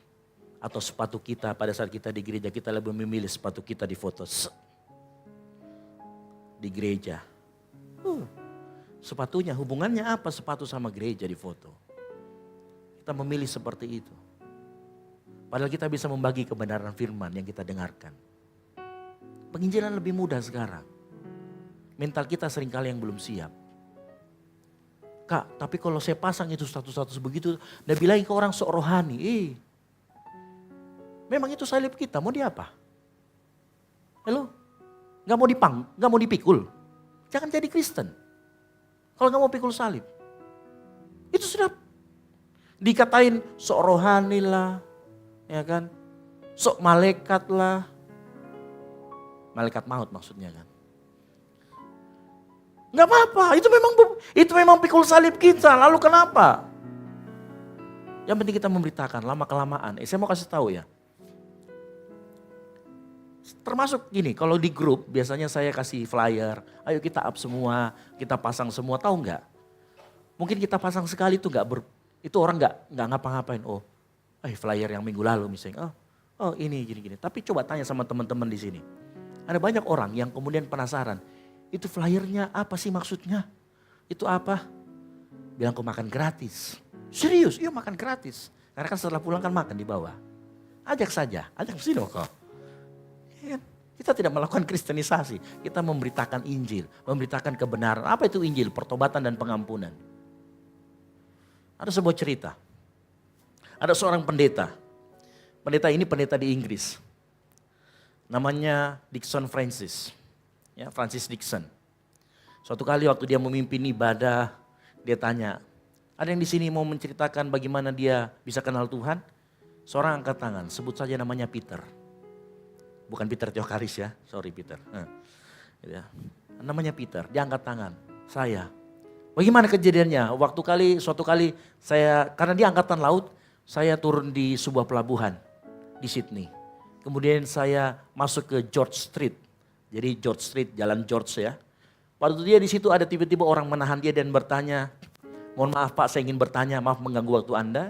atau sepatu kita pada saat kita di gereja, kita lebih memilih sepatu kita di foto di gereja. Sepatunya hubungannya apa sepatu sama gereja di foto? Kita memilih seperti itu. Padahal kita bisa membagi kebenaran firman yang kita dengarkan. Penginjilan lebih mudah sekarang. Mental kita seringkali yang belum siap. Kak, tapi kalau saya pasang itu status-status begitu, dan bilang ke orang sok rohani. Memang itu salib kita, mau di apa? Halo? Gak mau gak mau dipikul. Jangan jadi Kristen. Kalau gak mau pikul salib. Itu sudah dikatain sok rohani lah. Ya kan, sok malaikat lah, malaikat maut maksudnya kan. Nggak apa-apa, itu memang pikul salib kita. Lalu kenapa? Yang penting kita memberitakan lama kelamaan. Saya mau kasih tahu ya. Termasuk gini, kalau di grup biasanya saya kasih flyer, ayo kita up semua, kita pasang semua, tahu nggak? Mungkin kita pasang sekali itu itu orang nggak ngapa-ngapain. Flyer yang minggu lalu misalnya, ini gini-gini. Tapi coba tanya sama teman-teman di sini. Ada banyak orang yang kemudian penasaran, itu flyernya apa sih maksudnya? Itu apa? Bilang kau makan gratis. Serius, iya makan gratis. Karena kan setelah pulang kan makan di bawah. Ajak saja, ajak sini kok. Kita tidak melakukan kristenisasi, kita memberitakan Injil, memberitakan kebenaran. Apa itu Injil? Pertobatan dan pengampunan. Ada sebuah cerita. Ada seorang pendeta. Pendeta ini pendeta di Inggris. namanya Dixon Francis. Ya, Francis Dixon. Suatu kali waktu dia memimpin ibadah, dia tanya, ada yang di sini mau menceritakan bagaimana dia bisa kenal Tuhan? Seorang angkat tangan, sebut saja namanya Peter. Bukan Peter Theokaris ya, sorry Peter. Gitu ya. Namanya Peter, dia angkat tangan, saya. Bagaimana kejadiannya? Suatu kali saya, karena dia angkatan laut, saya turun di sebuah pelabuhan di Sydney. Kemudian saya masuk ke George Street. Jadi George Street, jalan George ya. Waktu dia di situ ada tiba-tiba orang menahan dia dan bertanya, mohon maaf Pak, saya ingin bertanya, maaf mengganggu waktu Anda.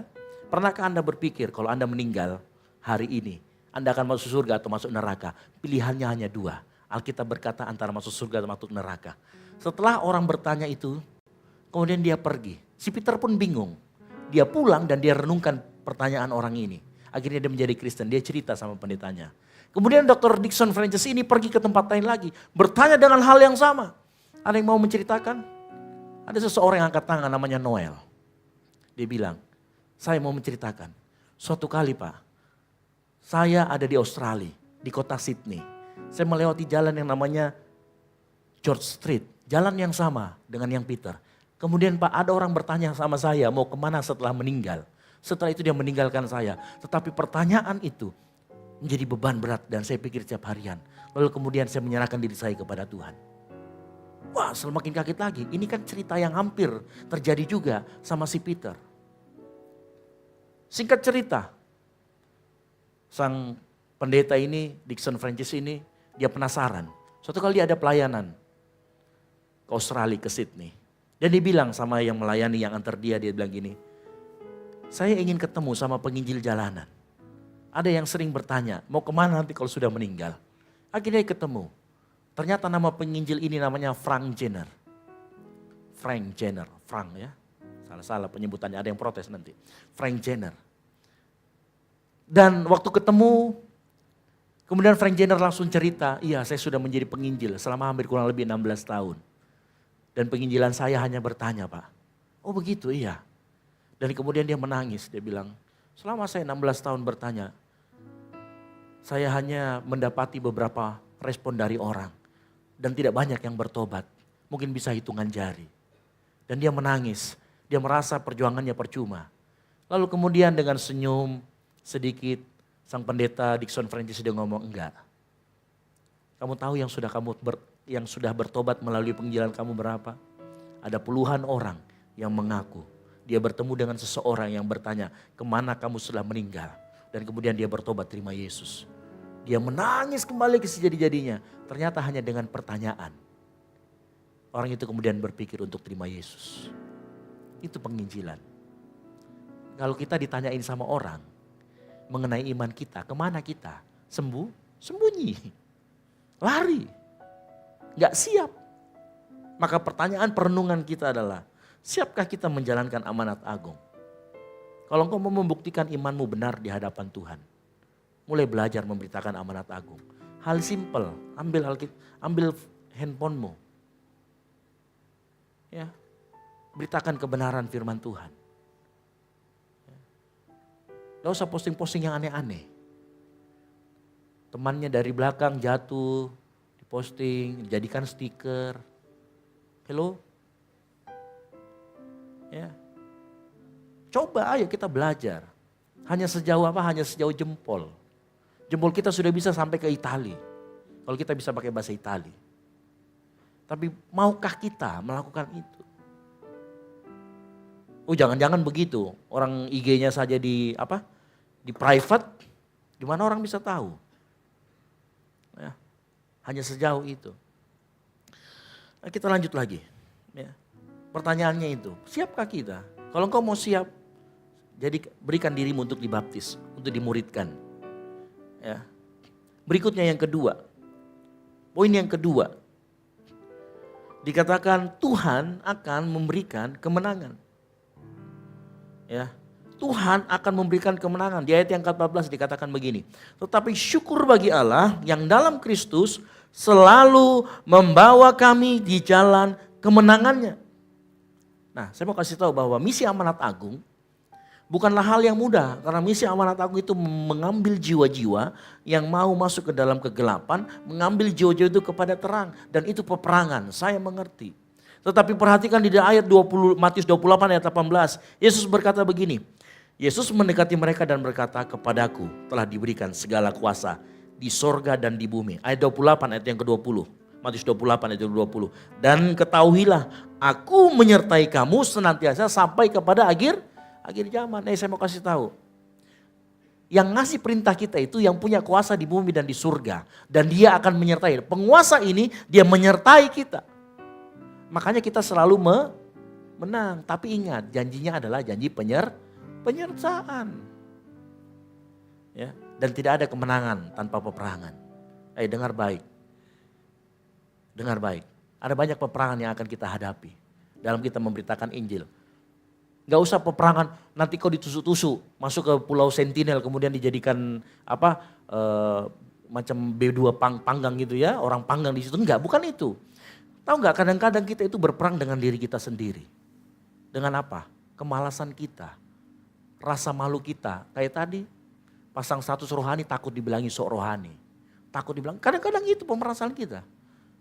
Pernahkah Anda berpikir kalau Anda meninggal hari ini, Anda akan masuk surga atau masuk neraka? Pilihannya hanya dua. Alkitab berkata antara masuk surga atau masuk neraka. Setelah orang bertanya itu, kemudian dia pergi. Si Peter pun bingung. Dia pulang dan dia renungkan pertanyaan orang ini. Akhirnya dia menjadi Kristen, dia cerita sama pendetanya. Kemudian Dr. Dixon Francis ini pergi ke tempat lain lagi. Bertanya dengan hal yang sama. Ada yang mau menceritakan? Ada seseorang yang angkat tangan namanya Noel. Dia bilang, saya mau menceritakan. Suatu kali Pak, saya ada di Australia, di kota Sydney. Saya melewati jalan yang namanya George Street. Jalan yang sama dengan yang Peter. Kemudian Pak, ada orang bertanya sama saya mau kemana setelah meninggal. Setelah itu dia meninggalkan saya. Tetapi pertanyaan itu menjadi beban berat dan saya pikir setiap harian. Lalu kemudian saya menyerahkan diri saya kepada Tuhan. Wah, semakin kaget lagi. Ini kan cerita yang hampir terjadi juga sama si Peter. Singkat cerita, sang pendeta ini, Dixon Francis ini, dia penasaran. Suatu kali ada pelayanan ke Australia, ke Sydney. Dan dia bilang sama yang melayani, yang antar dia bilang gini, saya ingin ketemu sama penginjil jalanan. Ada yang sering bertanya, mau kemana nanti kalau sudah meninggal? Akhirnya dia ketemu. Ternyata nama penginjil ini namanya Frank Jenner. Frank Jenner, Frank ya. Salah-salah penyebutannya, ada yang protes nanti. Frank Jenner. Dan waktu ketemu, kemudian Frank Jenner langsung cerita, iya saya sudah menjadi penginjil selama hampir kurang lebih 16 tahun. Dan penginjilan saya hanya bertanya Pak, oh begitu iya. Dan kemudian dia menangis, dia bilang, selama saya 16 tahun bertanya, saya hanya mendapati beberapa respon dari orang. Dan tidak banyak yang bertobat, mungkin bisa hitungan jari. Dan dia menangis, dia merasa perjuangannya percuma. Lalu kemudian dengan senyum sedikit, sang pendeta Dixon Francis dia ngomong, enggak. Kamu tahu yang sudah bertobat melalui penginjilan kamu berapa? Ada puluhan orang yang mengaku. Dia bertemu dengan seseorang yang bertanya, kemana kamu setelah meninggal? Dan kemudian dia bertobat terima Yesus. Dia menangis kembali ke sejadi-jadinya. Ternyata hanya dengan pertanyaan. Orang itu kemudian berpikir untuk terima Yesus. Itu penginjilan. Kalau kita ditanyain sama orang mengenai iman kita, kemana kita? Sembunyi. Lari. Gak siap. Maka pertanyaan perenungan kita adalah, siapkah kita menjalankan amanat agung? Kalau engkau mau membuktikan imanmu benar di hadapan Tuhan, mulai belajar memberitakan amanat agung. Hal simple, ambil handphonemu. Ya, beritakan kebenaran firman Tuhan. Gak usah posting-posting yang aneh-aneh. Temannya dari belakang jatuh, diposting, dijadikan stiker. Hello? Ya. Coba ayo kita belajar. Hanya sejauh apa? Hanya sejauh jempol. Jempol kita sudah bisa sampai ke Itali. Kalau kita bisa pakai bahasa Itali. Tapi maukah kita melakukan itu? Oh jangan-jangan begitu. Orang IG-nya saja di private. Di mana orang bisa tahu? Ya, hanya sejauh itu. Nah, kita lanjut lagi. Ya. Pertanyaannya itu, siapkah kita? Kalau engkau mau siap, jadi berikan dirimu untuk dibaptis, untuk dimuridkan. Ya. Berikutnya yang kedua. Poin yang kedua. Dikatakan Tuhan akan memberikan kemenangan. Ya. Tuhan akan memberikan kemenangan. Di ayat yang ke-14 dikatakan begini. Tetapi syukur bagi Allah yang dalam Kristus selalu membawa kami di jalan kemenangannya. Nah, saya mau kasih tahu bahwa misi amanat agung Bukanlah hal yang mudah, karena misi amanat agung itu mengambil jiwa-jiwa yang mau masuk ke dalam kegelapan, mengambil jiwa-jiwa itu kepada terang. Dan itu peperangan, saya mengerti. Tetapi perhatikan di ayat 20, Matius 28 ayat 18, Yesus berkata begini, Yesus mendekati mereka dan berkata, kepadaku telah diberikan segala kuasa di sorga dan di bumi. Ayat 28 ayat yang ke-20, Matius 28 ayat 20. Dan ketahuilah, aku menyertai kamu senantiasa sampai kepada akhir zaman. Saya mau kasih tahu. Yang ngasih perintah kita itu yang punya kuasa di bumi dan di surga. Dan dia akan menyertai. Penguasa ini dia menyertai kita. Makanya kita selalu menang. Tapi ingat janjinya adalah janji penyertaan. Ya, dan tidak ada kemenangan tanpa peperangan. Dengar baik. Dengar baik. Ada banyak peperangan yang akan kita hadapi dalam kita memberitakan Injil. Gak usah peperangan, nanti kau ditusuk-tusuk, masuk ke Pulau Sentinel kemudian dijadikan macam B2 panggang gitu ya, orang panggang di situ. Enggak, bukan itu. Tahu nggak, kadang-kadang kita itu berperang dengan diri kita sendiri. Dengan apa? Kemalasan kita, rasa malu kita. Kayak tadi, pasang status rohani takut dibilangi sok rohani. Takut dibilang, kadang-kadang itu pemerasan kita.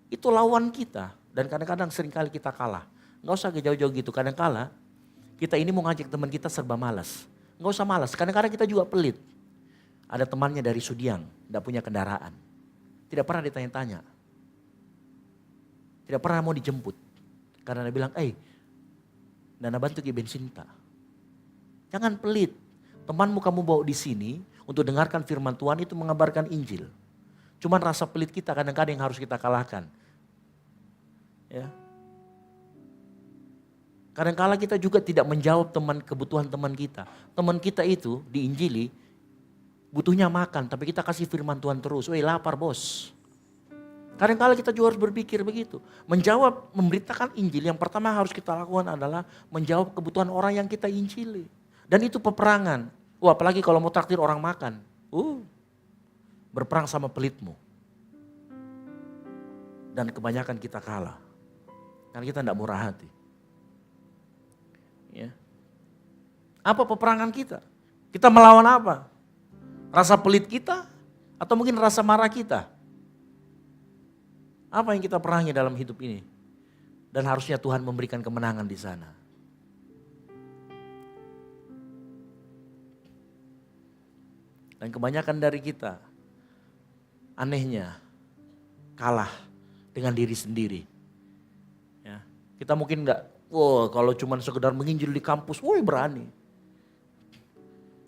Itu lawan kita, dan kadang-kadang seringkali kita kalah. Gak usah jauh-jauh gitu, kadang-kala kita ini mau ngajak teman kita serba malas. Gak usah malas, kadang-kadang kita juga pelit. Ada temannya dari Sudiang, gak punya kendaraan. Tidak pernah ditanya-tanya. Tidak pernah mau dijemput. Karena dia bilang, Nana bantu ke bensin tak. Jangan pelit. Temanmu kamu bawa di sini untuk dengarkan firman Tuhan itu mengabarkan Injil. Cuman rasa pelit kita kadang-kadang yang harus kita kalahkan. Ya. Kadang-kala kita juga tidak menjawab kebutuhan teman kita. Teman kita itu diinjili, butuhnya makan, tapi kita kasih firman Tuhan terus. Lapar bos. Kadang-kala kita juga harus berpikir begitu. Menjawab, memberitakan Injil, yang pertama harus kita lakukan adalah menjawab kebutuhan orang yang kita injili. Dan itu peperangan. Apalagi kalau mau traktir orang makan. Berperang sama pelitmu. Dan kebanyakan kita kalah. Karena kita tidak murah hati. Ya. Apa peperangan kita? Kita melawan apa? Rasa pelit kita? Atau mungkin rasa marah kita? Apa yang kita perangi dalam hidup ini? Dan harusnya Tuhan memberikan kemenangan di sana. Dan kebanyakan dari kita, anehnya, kalah dengan diri sendiri. Ya. Kita mungkin kalau cuma sekedar menginjil di kampus, berani.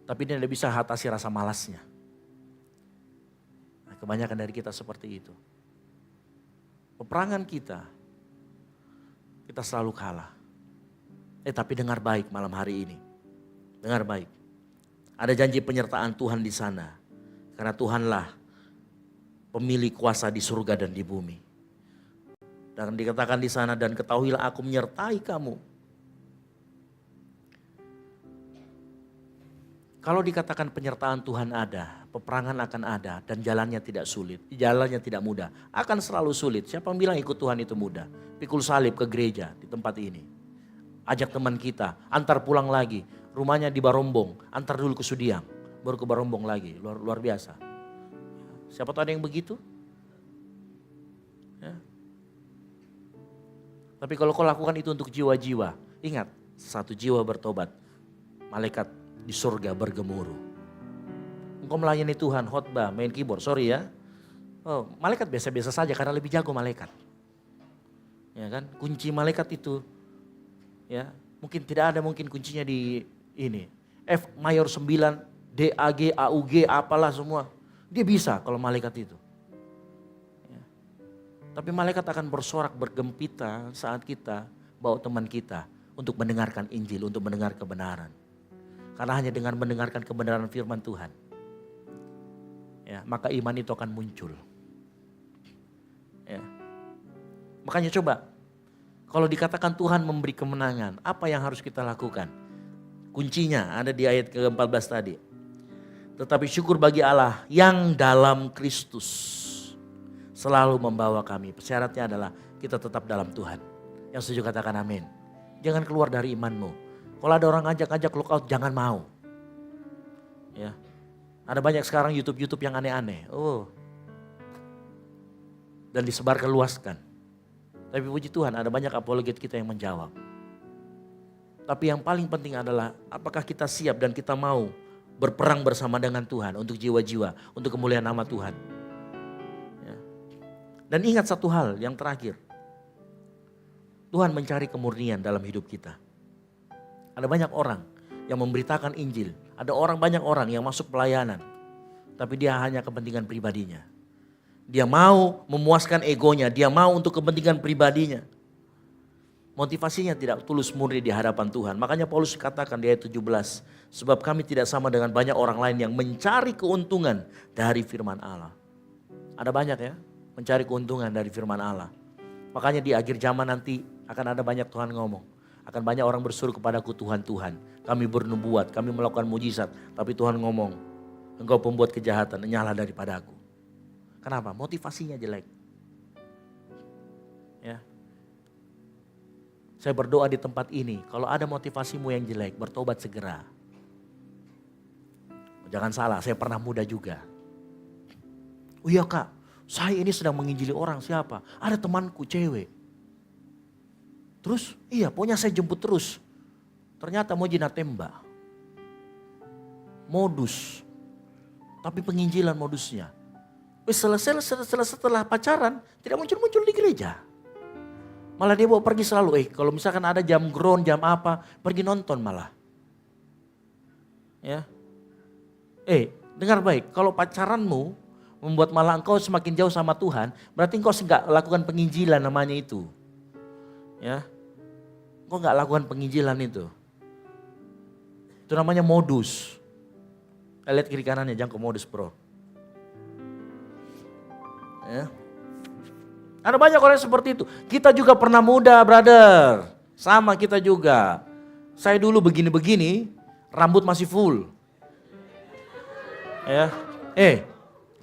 Tapi dia tidak bisa atasi rasa malasnya. Nah, kebanyakan dari kita seperti itu. Peperangan kita selalu kalah. Tapi dengar baik malam hari ini. Dengar baik. Ada janji penyertaan Tuhan di sana. Karena Tuhanlah pemilik kuasa di surga dan di bumi. Dan dikatakan di sana, dan ketahuilah aku menyertai kamu. Kalau dikatakan penyertaan Tuhan ada, peperangan akan ada, dan jalannya tidak sulit, jalannya tidak mudah, akan selalu sulit. Siapa yang bilang ikut Tuhan itu mudah? Pikul salib ke gereja di tempat ini. Ajak teman kita, antar pulang lagi, rumahnya di Barombong, antar dulu ke Sudiang, baru ke Barombong lagi, luar biasa. Siapa tahu ada yang begitu? Ya. Tapi kalau kau lakukan itu untuk jiwa-jiwa, ingat, satu jiwa bertobat, malaikat di surga bergemuruh. Engkau melayani Tuhan, khotbah, main keyboard, sorry ya. Malaikat biasa-biasa saja karena lebih jago malaikat. Ya kan, kunci malaikat itu, ya mungkin tidak ada mungkin kuncinya di ini. F mayor 9, D, A, G, A, U, G, apalah semua. Dia bisa kalau malaikat itu. Tapi malaikat akan bersorak bergempita saat kita bawa teman kita untuk mendengarkan Injil, untuk mendengar kebenaran. Karena hanya dengan mendengarkan kebenaran firman Tuhan, ya, maka iman itu akan muncul. Ya. Makanya coba, kalau dikatakan Tuhan memberi kemenangan, apa yang harus kita lakukan? Kuncinya ada di ayat ke-14 tadi. Tetapi syukur bagi Allah yang dalam Kristus selalu membawa kami. Syaratnya adalah kita tetap dalam Tuhan. Yang setuju katakan amin. Jangan keluar dari imanmu. Kalau ada orang ajak-ajak lookout, jangan mau. Ya. Ada banyak sekarang YouTube yang aneh-aneh. Dan disebarkan luaskan. Tapi puji Tuhan ada banyak apologet kita yang menjawab. Tapi yang paling penting adalah apakah kita siap dan kita mau berperang bersama dengan Tuhan untuk jiwa-jiwa, untuk kemuliaan nama Tuhan. Ya. Dan ingat satu hal yang terakhir. Tuhan mencari kemurnian dalam hidup kita. Ada banyak orang yang memberitakan Injil. Ada banyak orang yang masuk pelayanan. Tapi dia hanya kepentingan pribadinya. Dia mau memuaskan egonya. Dia mau untuk kepentingan pribadinya. Motivasinya tidak tulus murni di hadapan Tuhan. Makanya Paulus katakan di ayat 17. Sebab kami tidak sama dengan banyak orang lain yang mencari keuntungan dari firman Allah. Ada banyak ya mencari keuntungan dari firman Allah. Makanya di akhir zaman nanti akan ada banyak Tuhan ngomong. Akan banyak orang berseru kepadaku Tuhan, Tuhan. Kami bernubuat, kami melakukan mujizat. Tapi Tuhan ngomong, engkau pembuat kejahatan, nyala daripada aku. Kenapa? Motivasinya jelek. Ya. Saya berdoa di tempat ini, kalau ada motivasimu yang jelek, bertobat segera. Jangan salah, saya pernah muda juga. Oh iya Kak, saya ini sedang menginjili orang, siapa? Ada temanku cewek. Terus, iya pokoknya saya jemput terus. Ternyata mau jinak tembak. Modus. Tapi penginjilan modusnya. Setelah pacaran, tidak muncul-muncul di gereja. Malah dia bawa pergi selalu, kalau misalkan ada jam ground, jam apa, pergi nonton malah. Ya. Dengar baik, kalau pacaranmu membuat malah engkau semakin jauh sama Tuhan, berarti engkau enggak lakukan penginjilan namanya itu. Ya. Engkau enggak lakukan penginjilan itu. Itu namanya modus. Lihat kiri kanannya, jangan ke modus bro. Ya. Ada banyak orang seperti itu. Kita juga pernah muda brother. Sama kita juga. Saya dulu begini-begini, rambut masih full. Ya.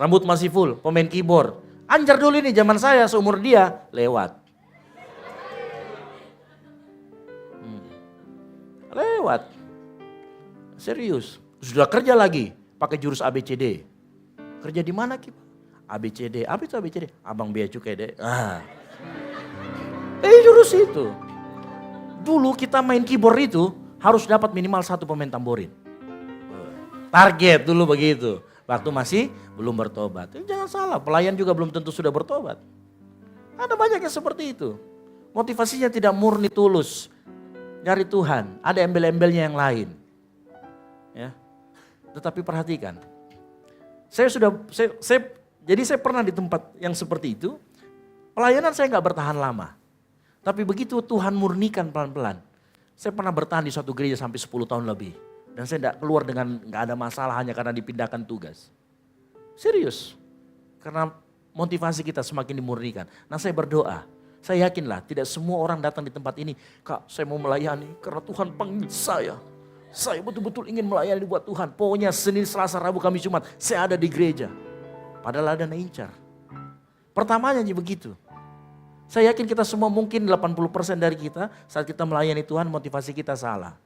Rambut masih full, pemain keyboard. Anjar dulu ini zaman saya, seumur dia, lewat. Lewat. Serius. Sudah kerja lagi, pakai jurus ABCD. Kerja di mana Ki? ABCD, apa itu ABCD? Abang bea cukai deh. Jurus itu. Dulu kita main keyboard itu harus dapat minimal 1 pemain tamborin. Target dulu begitu. Waktu masih belum bertobat. Jangan salah, pelayan juga belum tentu sudah bertobat. Ada banyak yang seperti itu. Motivasinya tidak murni tulus. Nyari Tuhan, ada embel-embelnya yang lain. Ya. Tetapi perhatikan. Jadi saya pernah di tempat yang seperti itu. Pelayanan saya nggak bertahan lama. Tapi begitu Tuhan murnikan pelan-pelan. Saya pernah bertahan di suatu gereja sampai 10 tahun lebih. Dan saya tidak keluar dengan nggak ada masalah hanya karena dipindahkan tugas. Serius. Karena motivasi kita semakin dimurnikan. Nah saya berdoa. Saya yakinlah tidak semua orang datang di tempat ini. Kak saya mau melayani karena Tuhan panggil saya. Saya betul-betul ingin melayani buat Tuhan. Pokoknya Senin, Selasa, Rabu, Kamis, Jumat saya ada di gereja. Padahal ada incar. Pertamanya begitu. Saya yakin kita semua mungkin 80% dari kita saat kita melayani Tuhan motivasi kita salah.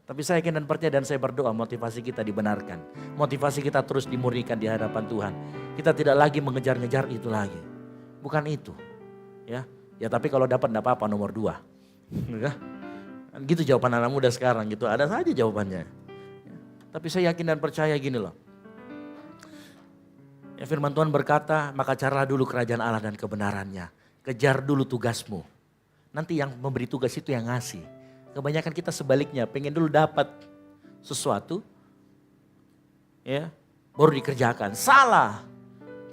Tapi saya yakin dan percaya dan saya berdoa motivasi kita dibenarkan. Motivasi kita terus dimurnikan di hadapan Tuhan. Kita tidak lagi mengejar-ngejar itu lagi. Bukan itu. Ya tapi kalau dapat enggak apa-apa nomor 2. Gitu jawaban anak muda sekarang gitu. Ada saja jawabannya. Tapi saya yakin dan percaya gini loh. Ya firman Tuhan berkata, maka carilah dulu kerajaan Allah dan kebenarannya. Kejar dulu tugasmu. Nanti yang memberi tugas itu yang ngasih. Kebanyakan kita sebaliknya, pengen dulu dapat sesuatu, ya, baru dikerjakan. Salah.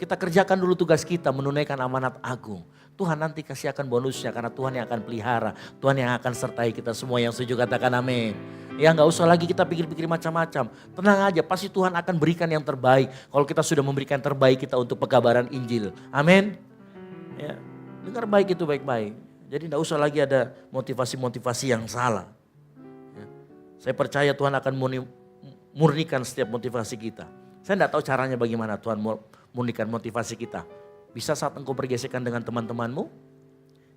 Kita kerjakan dulu tugas kita, menunaikan amanat agung. Tuhan nanti kasih akan bonusnya karena Tuhan yang akan pelihara. Tuhan yang akan sertai kita semua yang setuju katakan amin. Ya nggak usah lagi kita pikir-pikir macam-macam. Tenang aja, pasti Tuhan akan berikan yang terbaik. Kalau kita sudah memberikan terbaik kita untuk pekabaran Injil. Amin. Ya, dengar baik itu baik-baik. Jadi tidak usah lagi ada motivasi-motivasi yang salah. Ya. Saya percaya Tuhan akan murnikan setiap motivasi kita. Saya tidak tahu caranya bagaimana Tuhan murnikan motivasi kita. Bisa saat engkau bergesekan dengan teman-temanmu.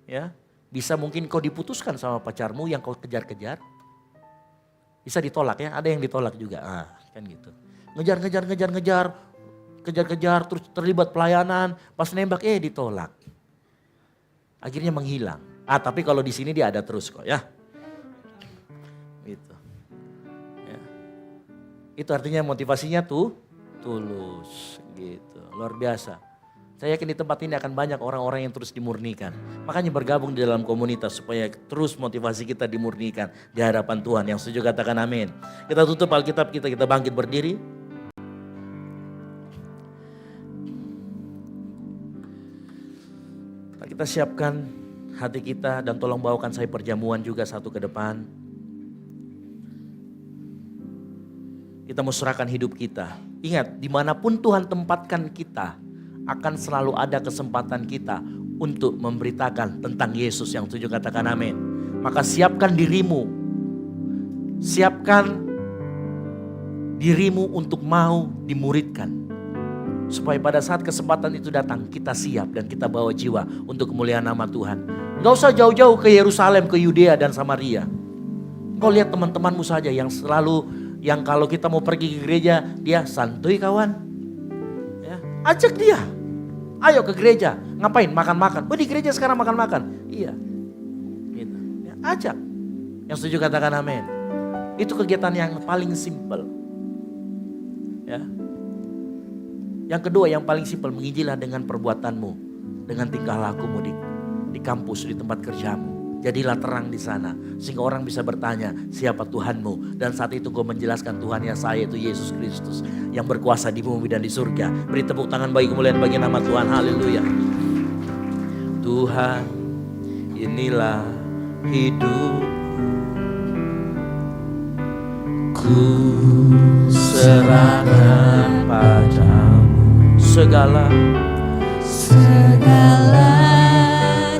Ya. Bisa mungkin kau diputuskan sama pacarmu yang kau kejar-kejar. Bisa ditolak ya, ada yang ditolak juga. Kan gitu. Kejar-kejar, terus terlibat pelayanan, pas nembak ditolak. Akhirnya menghilang. Tapi kalau di sini dia ada terus kok ya. Gitu. Ya. Itu artinya motivasinya tulus gitu. Luar biasa. Saya yakin di tempat ini akan banyak orang-orang yang terus dimurnikan. Makanya bergabung di dalam komunitas supaya terus motivasi kita dimurnikan di hadapan Tuhan. Yang setuju katakan amin. Kita tutup Alkitab kita bangkit berdiri. Kita siapkan hati kita dan tolong bawakan saya perjamuan juga satu ke depan. Kita mau serahkan hidup kita. Ingat, dimanapun Tuhan tempatkan kita, akan selalu ada kesempatan kita untuk memberitakan tentang Yesus. Yang setuju katakan amin. Maka siapkan dirimu. Siapkan dirimu untuk mau dimuridkan. Supaya pada saat kesempatan itu datang, kita siap dan kita bawa jiwa untuk kemuliaan nama Tuhan. Gak usah jauh-jauh ke Yerusalem, ke Yudea dan Samaria. Kau lihat teman-temanmu saja yang selalu, yang kalau kita mau pergi ke gereja, dia santuy kawan. Ya, ajak dia. Ayo ke gereja, ngapain? Makan-makan. Oh di gereja sekarang makan-makan. Iya. Gitu. Ya, ajak. Yang setuju katakan amin. Itu kegiatan yang paling simpel. Ya. Yang kedua yang paling simpel, menginjilah dengan perbuatanmu, dengan tingkah lakumu di kampus, di tempat kerjamu. Jadilah terang di sana, sehingga orang bisa bertanya siapa Tuhanmu. Dan saat itu kau menjelaskan Tuhan yang saya itu Yesus Kristus, yang berkuasa di bumi dan di surga. Beri tepuk tangan bagi kemuliaan bagi nama Tuhan, haleluya. Tuhan, inilah hidup, ku serahkan padamu. Segala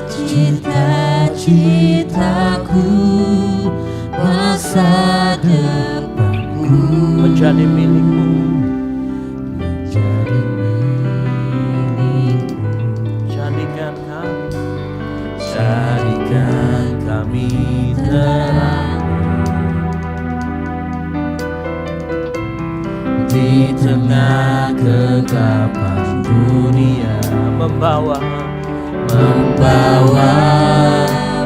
cita-citaku, masa depanku menjadi milikmu, jadikan kami terang di tengah kegelapan dunia, membawa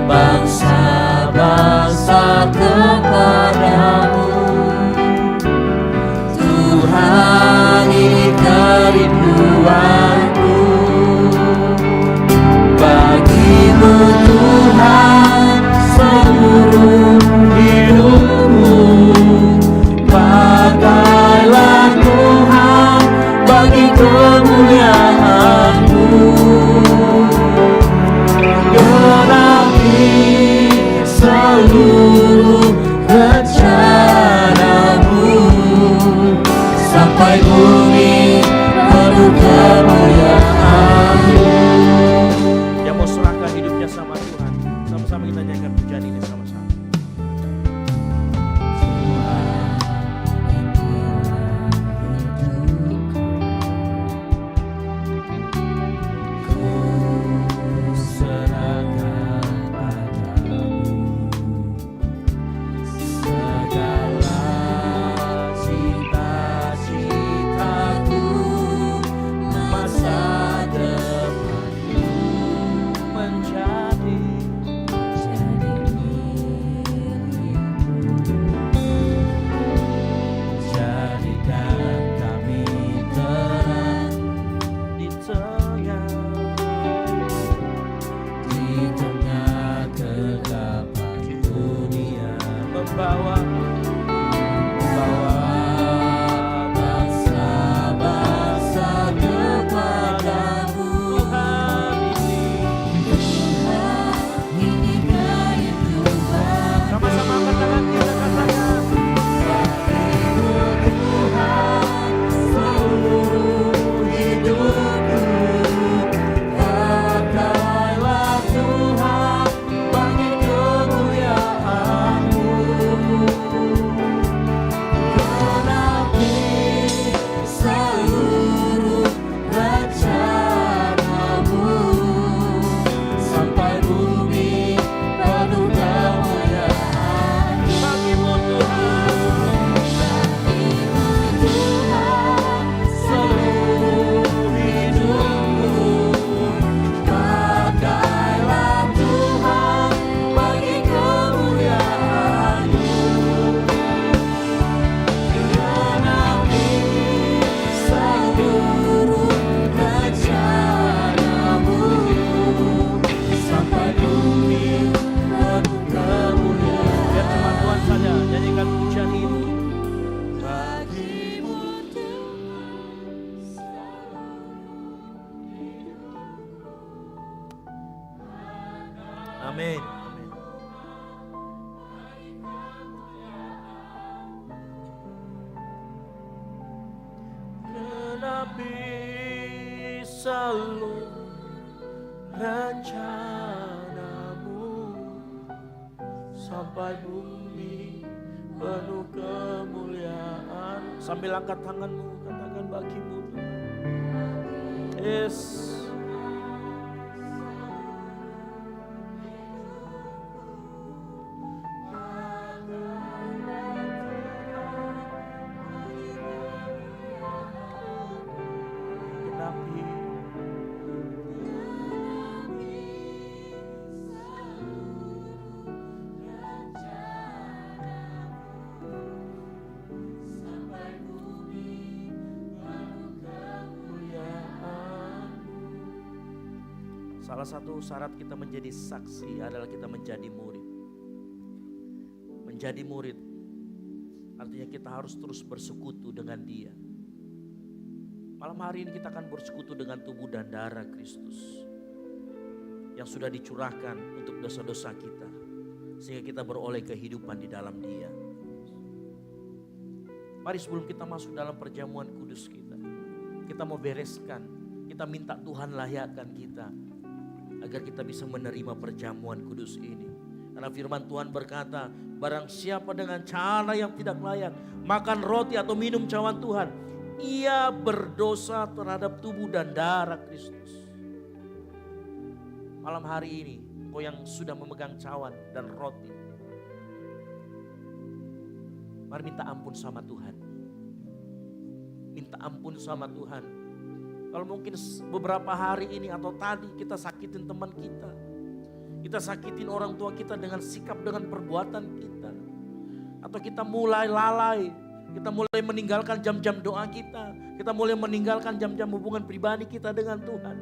bangsa-bangsa kepadamu. Tuhan, ini kerinduanku, bagimu Tuhan seluruh hidupku. Pakailah Tuhan bagi kemuliaan-Mu, genapi seluruh rencana-Mu, sampai bumi penuh kemuliaan-Mu. Yang mau serahkan hidupnya sama Tuhan, sama-sama kita nyanyikan pujian ini sama-sama. seluruh rencanamu sampai bumi penuh kemuliaan. Sambil angkat tanganmu, katakan bagimu Tuhan. Yes. Genapi. Salah satu syarat kita menjadi saksi adalah kita menjadi murid. Menjadi murid artinya kita harus terus bersekutu dengan Dia. Malam hari ini kita akan bersekutu dengan tubuh dan darah Kristus yang sudah dicurahkan untuk dosa-dosa kita, sehingga kita beroleh kehidupan di dalam Dia. Mari sebelum kita masuk dalam perjamuan kudus kita mau bereskan, kita minta Tuhan layakkan kita agar kita bisa menerima perjamuan kudus ini. Karena firman Tuhan berkata, barang siapa dengan cara yang tidak layak makan roti atau minum cawan Tuhan, ia berdosa terhadap tubuh dan darah Kristus. Malam hari ini, kau yang sudah memegang cawan dan roti, mari minta ampun sama Tuhan. Minta ampun sama Tuhan. Kalau mungkin beberapa hari ini atau tadi kita sakitin teman kita. Kita sakitin orang tua kita dengan sikap, dengan perbuatan kita. Atau kita mulai lalai. Kita mulai meninggalkan jam-jam doa kita. Kita mulai meninggalkan jam-jam hubungan pribadi kita dengan Tuhan.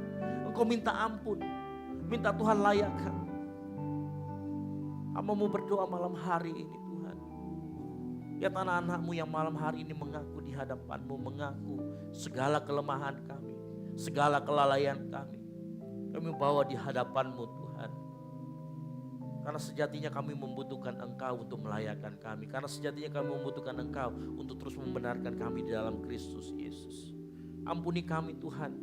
Engkau minta ampun. Minta Tuhan layakkan. Hamba-Mu berdoa malam hari ini Tuhan. Lihat anak-anak-Mu yang malam hari ini mengaku di hadapan-Mu. Mengaku segala kelemahan kami. Segala kelalaian kami. Kami bawa di hadapan-Mu Tuhan. Karena sejatinya kami membutuhkan Engkau untuk melayakkan kami. Karena sejatinya kami membutuhkan Engkau untuk terus membenarkan kami di dalam Kristus Yesus. Ampuni kami Tuhan.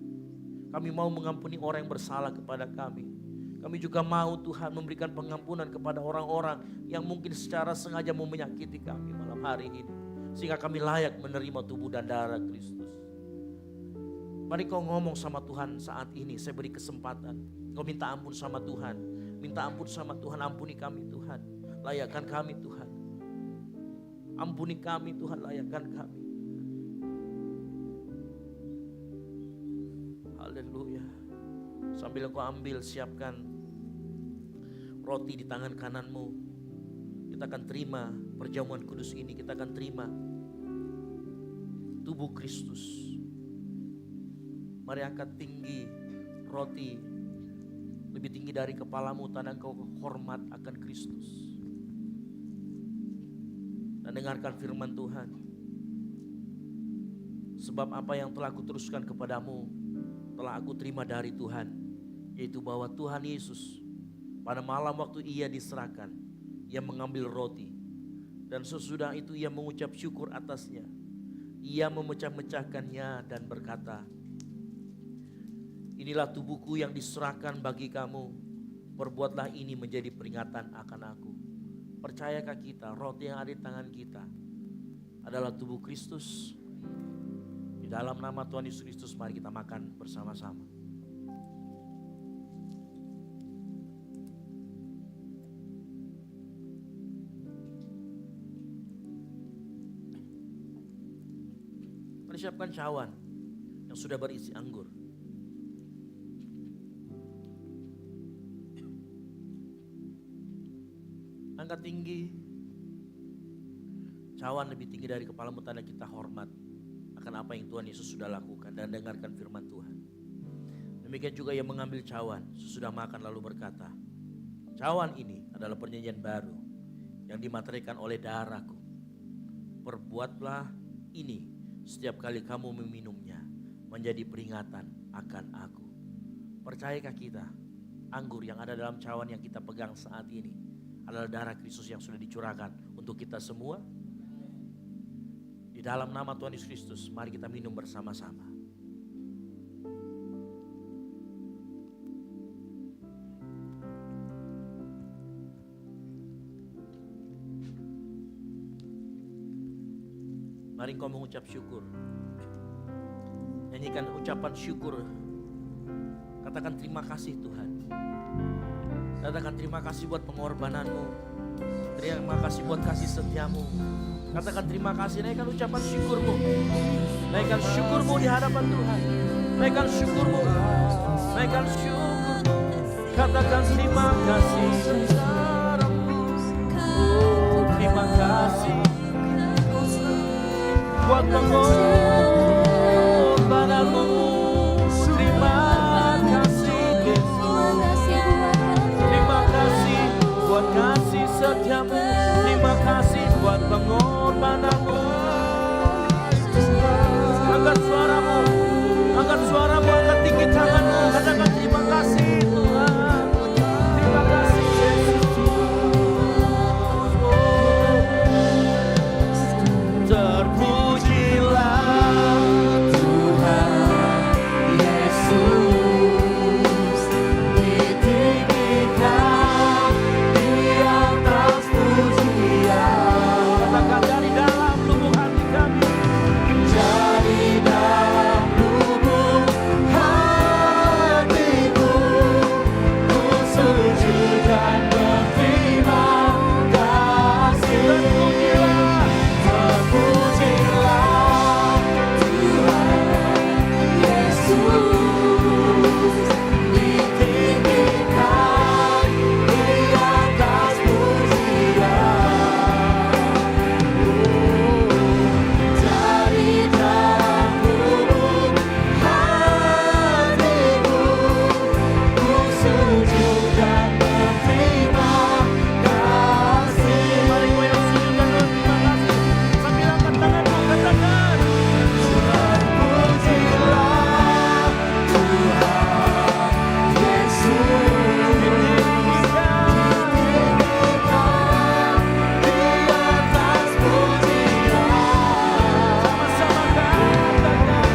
Kami mau mengampuni orang yang bersalah kepada kami. Kami juga mau Tuhan memberikan pengampunan kepada orang-orang yang mungkin secara sengaja mau menyakiti kami malam hari ini. Sehingga kami layak menerima tubuh dan darah Kristus. Mari kau ngomong sama Tuhan saat ini, saya beri kesempatan. Kau minta ampun sama Tuhan. Minta ampun sama Tuhan, ampuni kami Tuhan. Layakkan kami Tuhan. Ampuni kami Tuhan, layakkan kami. Haleluya. Sambil kau ambil, siapkan roti di tangan kananmu. Kita akan terima perjamuan kudus ini, kita akan terima tubuh Kristus. Mari angkat tinggi roti, lebih tinggi dari kepalamu, tanda engkau hormat akan Kristus. Dan dengarkan firman Tuhan. Sebab apa yang telah kuteruskan kepadamu, telah aku terima dari Tuhan. Yaitu bahwa Tuhan Yesus pada malam waktu ia diserahkan, ia mengambil roti. Dan sesudah itu ia mengucap syukur atasnya. Ia memecah-mecahkannya dan berkata, inilah tubuhku yang diserahkan bagi kamu. Perbuatlah ini menjadi peringatan akan aku. Percayakah kita roti yang ada di tangan kita adalah tubuh Kristus? Di dalam nama Tuhan Yesus Kristus mari kita makan bersama-sama. Mari siapkan cawan yang sudah berisi anggur. Angkat tinggi. Cawan lebih tinggi dari kepalamu, tanda kita hormat akan apa yang Tuhan Yesus sudah lakukan dan dengarkan firman Tuhan. Demikian juga ia mengambil cawan sesudah makan lalu berkata, cawan ini adalah perjanjian baru yang dimateraikan oleh darahku. Perbuatlah ini setiap kali kamu meminumnya menjadi peringatan akan aku. Percayakah kita anggur yang ada dalam cawan yang kita pegang saat ini adalah darah Kristus yang sudah dicurahkan untuk kita semua? Di dalam nama Tuhan Yesus Kristus, mari kita minum bersama-sama. Mari engkau mengucap syukur. Nyanyikan ucapan syukur. Katakan terima kasih Tuhan. Katakan terima kasih buat pengorbananmu. Terima kasih buat kasih setiamu. Katakan terima kasih, naikkan ucapan syukurmu. Naikkan syukurmu di hadapan Tuhan. Naikkan syukurmu. Naikkan syukurmu. Katakan terima kasih. Oh, terima kasih buat pengorbananmu. Terima kasih Yesus. Terima kasih buat kasih setiamu. Terima kasih buat pengorbananmu. Angkat suaramu, angkat suaramu, angkat tinggi tanganmu. Katakan terima kasih Tuhan. Terima kasih Yesus. Terpujilah Tuhan Yesus, ditinggikan di atas pujian. Katakan dari dalam lubuk hati kami, dari dalam lubuk hatiku, ku sujud dan berterima kasih. Terpujilah Tuhan Yesus, ditinggikan di atas pujian. Dari dalam lubuk hatiku, ku sujud dan berterima kasih. Mari kau yang sujud dan berterima kasih, sambil angkat tanganmu, katakan terpujilah Tuhan Yesus, ditinggikan di atas pujian. Sama-sama katakan,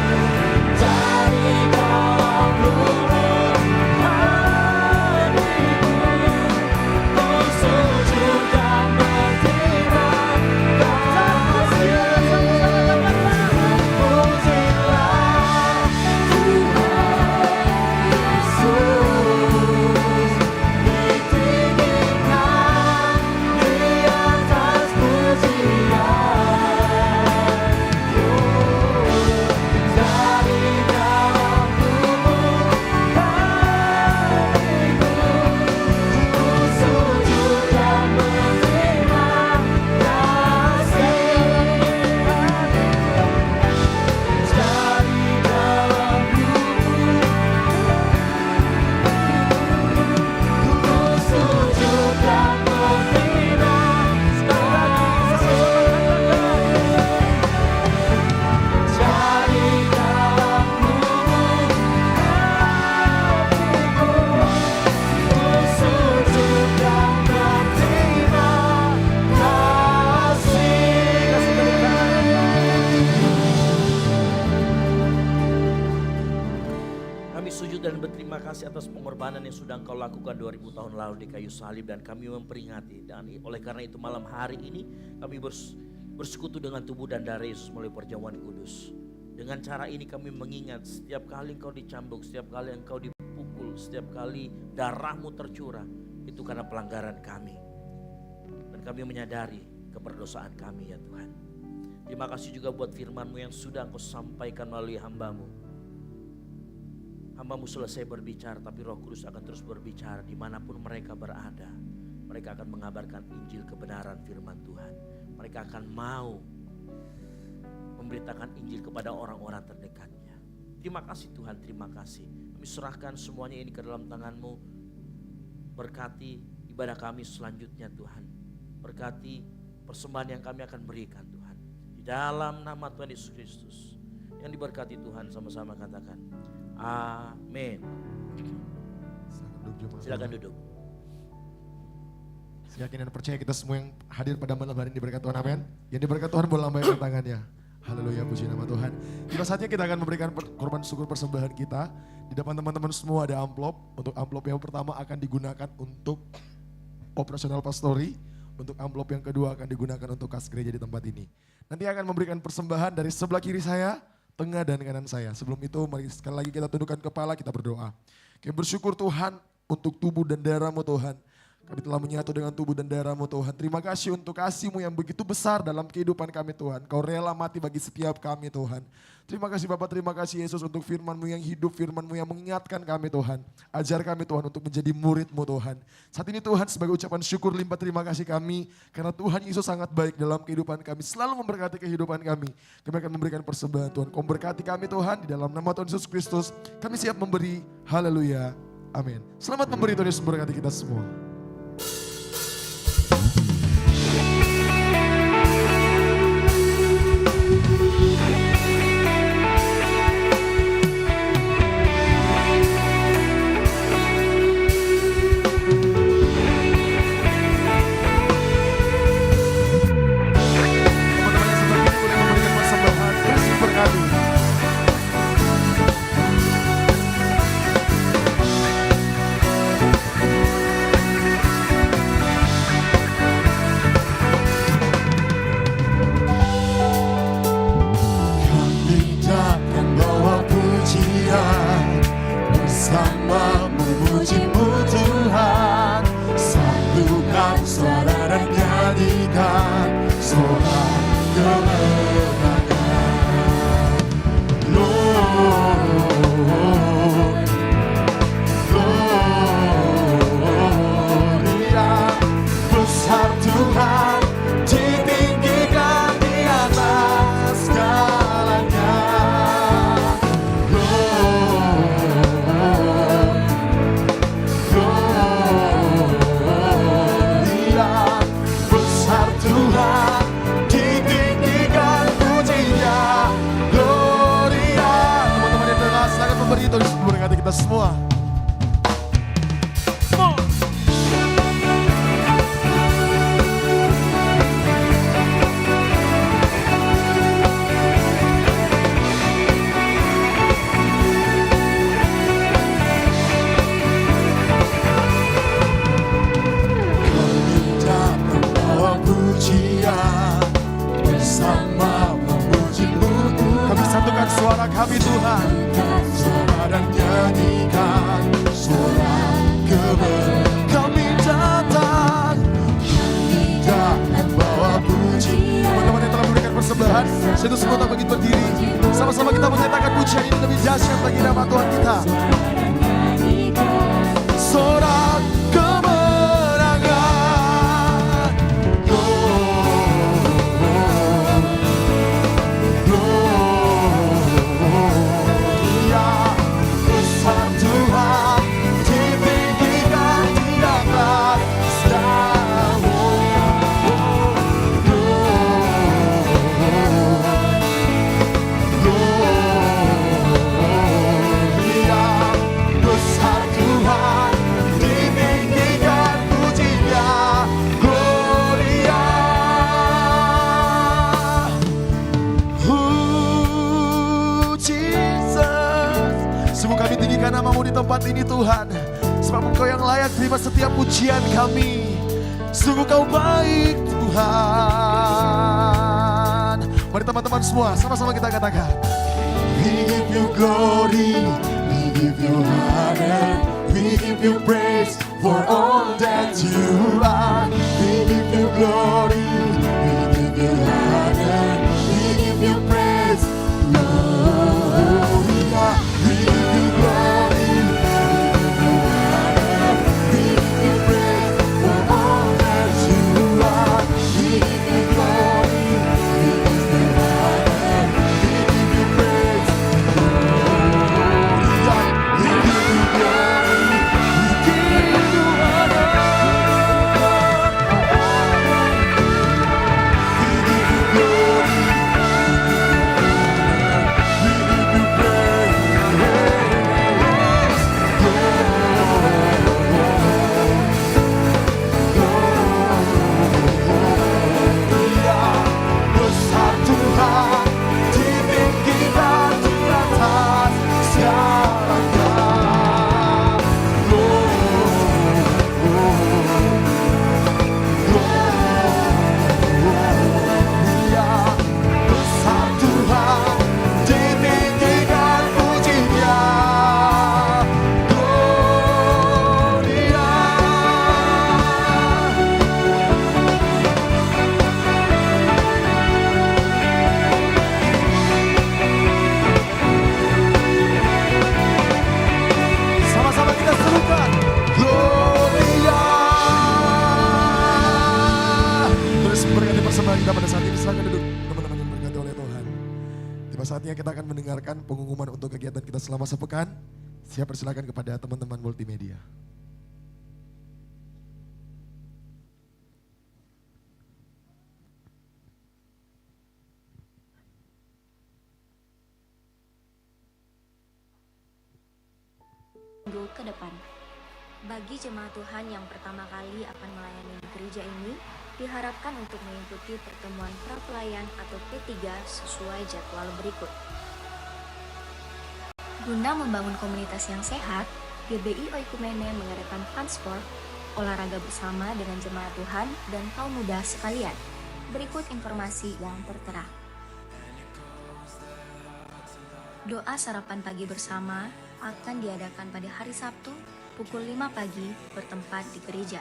dari dalam lubuk hatiku, ku sujud dan berterima kasih. Terpujilah Tuhan Yesus, ditinggikan di atas pujian. Dari dalam lubuk hatiku, ku sujud dan berterima kasih. Dari dalam lubuk ku sujud dan berterima kasih. Dari dalam lubuk hatiku, ku sujud dan berterima kasih. Kami sujud dan berterima kasih atas pengorbanan yang sudah Engkau lakukan 2000 tahun lalu di kayu salib, dan kami memperingati, dan oleh karena itu malam hari ini kami bersekutu dengan tubuh dan darah Yesus melalui perjamuan kudus. Dengan cara ini kami mengingat setiap kali Engkau dicambuk, setiap kali Engkau dipukul, setiap kali darahmu tercurah, itu karena pelanggaran kami. Dan kami menyadari keberdosaan kami ya Tuhan. Terima kasih juga buat firman-Mu yang sudah Engkau sampaikan melalui hamba-Mu. Hamba-Mu selesai berbicara, tapi Roh Kudus akan terus berbicara dimanapun mereka berada. Mereka akan mengabarkan Injil kebenaran firman Tuhan. Mereka akan mau memberitakan Injil kepada orang-orang terdekatnya. Terima kasih Tuhan, terima kasih. Kami serahkan semuanya ini ke dalam tangan-Mu. Berkati ibadah kami selanjutnya Tuhan. Berkati persembahan yang kami akan berikan Tuhan. Di dalam nama Tuhan Yesus Kristus. Yang diberkati Tuhan, sama-sama katakan amin. Silakan duduk. Yakin dan percaya kita semua yang hadir pada malam hari ini diberkati Tuhan, amin. Yang diberkati Tuhan boleh lambaikan tangannya. Haleluya, puji nama Tuhan. Tiba saatnya kita akan memberikan korban syukur persembahan kita. Di depan teman-teman semua ada amplop. Untuk amplop yang pertama akan digunakan untuk operasional pastori. Untuk amplop yang kedua akan digunakan untuk kas gereja di tempat ini. Nanti akan memberikan persembahan dari sebelah kiri saya, tengah dan kanan saya. Sebelum itu mari sekali lagi kita tundukkan kepala, kita berdoa. Kami bersyukur Tuhan untuk tubuh dan darah-Mu Tuhan. Kami telah menyatu dengan tubuh dan darah-Mu Tuhan. Terima kasih untuk kasih-Mu yang begitu besar dalam kehidupan kami Tuhan. Kau rela mati bagi setiap kami Tuhan. Terima kasih Bapak, terima kasih Yesus untuk firman-Mu yang hidup, firman-Mu yang mengingatkan kami Tuhan. Ajar kami Tuhan untuk menjadi murid-Mu Tuhan. Saat ini Tuhan sebagai ucapan syukur limpah terima kasih kami. Karena Tuhan Yesus sangat baik dalam kehidupan kami. Selalu memberkati kehidupan kami. Kami akan memberikan persembahan Tuhan. Kau berkati kami Tuhan di dalam nama Tuhan Yesus Kristus. Kami siap memberi. Haleluya. Amin. Selamat memberi Tuhan Yesus memberkati kita semua. Kita semua. Kami satukan suara kami Tuhan. Dan nyanyikan suara kebenaran. Kami datang bawa pujian. Teman-teman yang telah memberikan persembahan, saya semua tak begitu berdiri. Sama-sama kita menyatakan pujian ini lebih dahsyat bagi nama Tuhan kita. Suara kemenangan. Namamu di tempat ini Tuhan, sebab Engkau yang layak terima setiap pujian kami. Sungguh Kau baik Tuhan. Mari teman-teman semua sama-sama kita katakan, we give you glory, we give you honor, we give you praise for all that you are. We give you glory, we give you honor, we give you praise, Lord. We give you glory. Silakan duduk teman-teman yang berkati oleh Tuhan. Tiba saatnya kita akan mendengarkan pengumuman untuk kegiatan kita selama sepekan. Siap, persilakan kepada teman-teman multimedia. Minggu ke depan. Bagi jemaat Tuhan yang pertama kali akan melayani di gereja ini, diharapkan untuk mengikuti pertemuan prapelayan atau P3 sesuai jadwal berikut. Guna membangun komunitas yang sehat, GBI Oikumene mengadakan fun sport, olahraga bersama dengan jemaat Tuhan dan kaum muda sekalian. Berikut informasi yang tertera. Doa sarapan pagi bersama akan diadakan pada hari Sabtu pukul 5 pagi bertempat di gereja.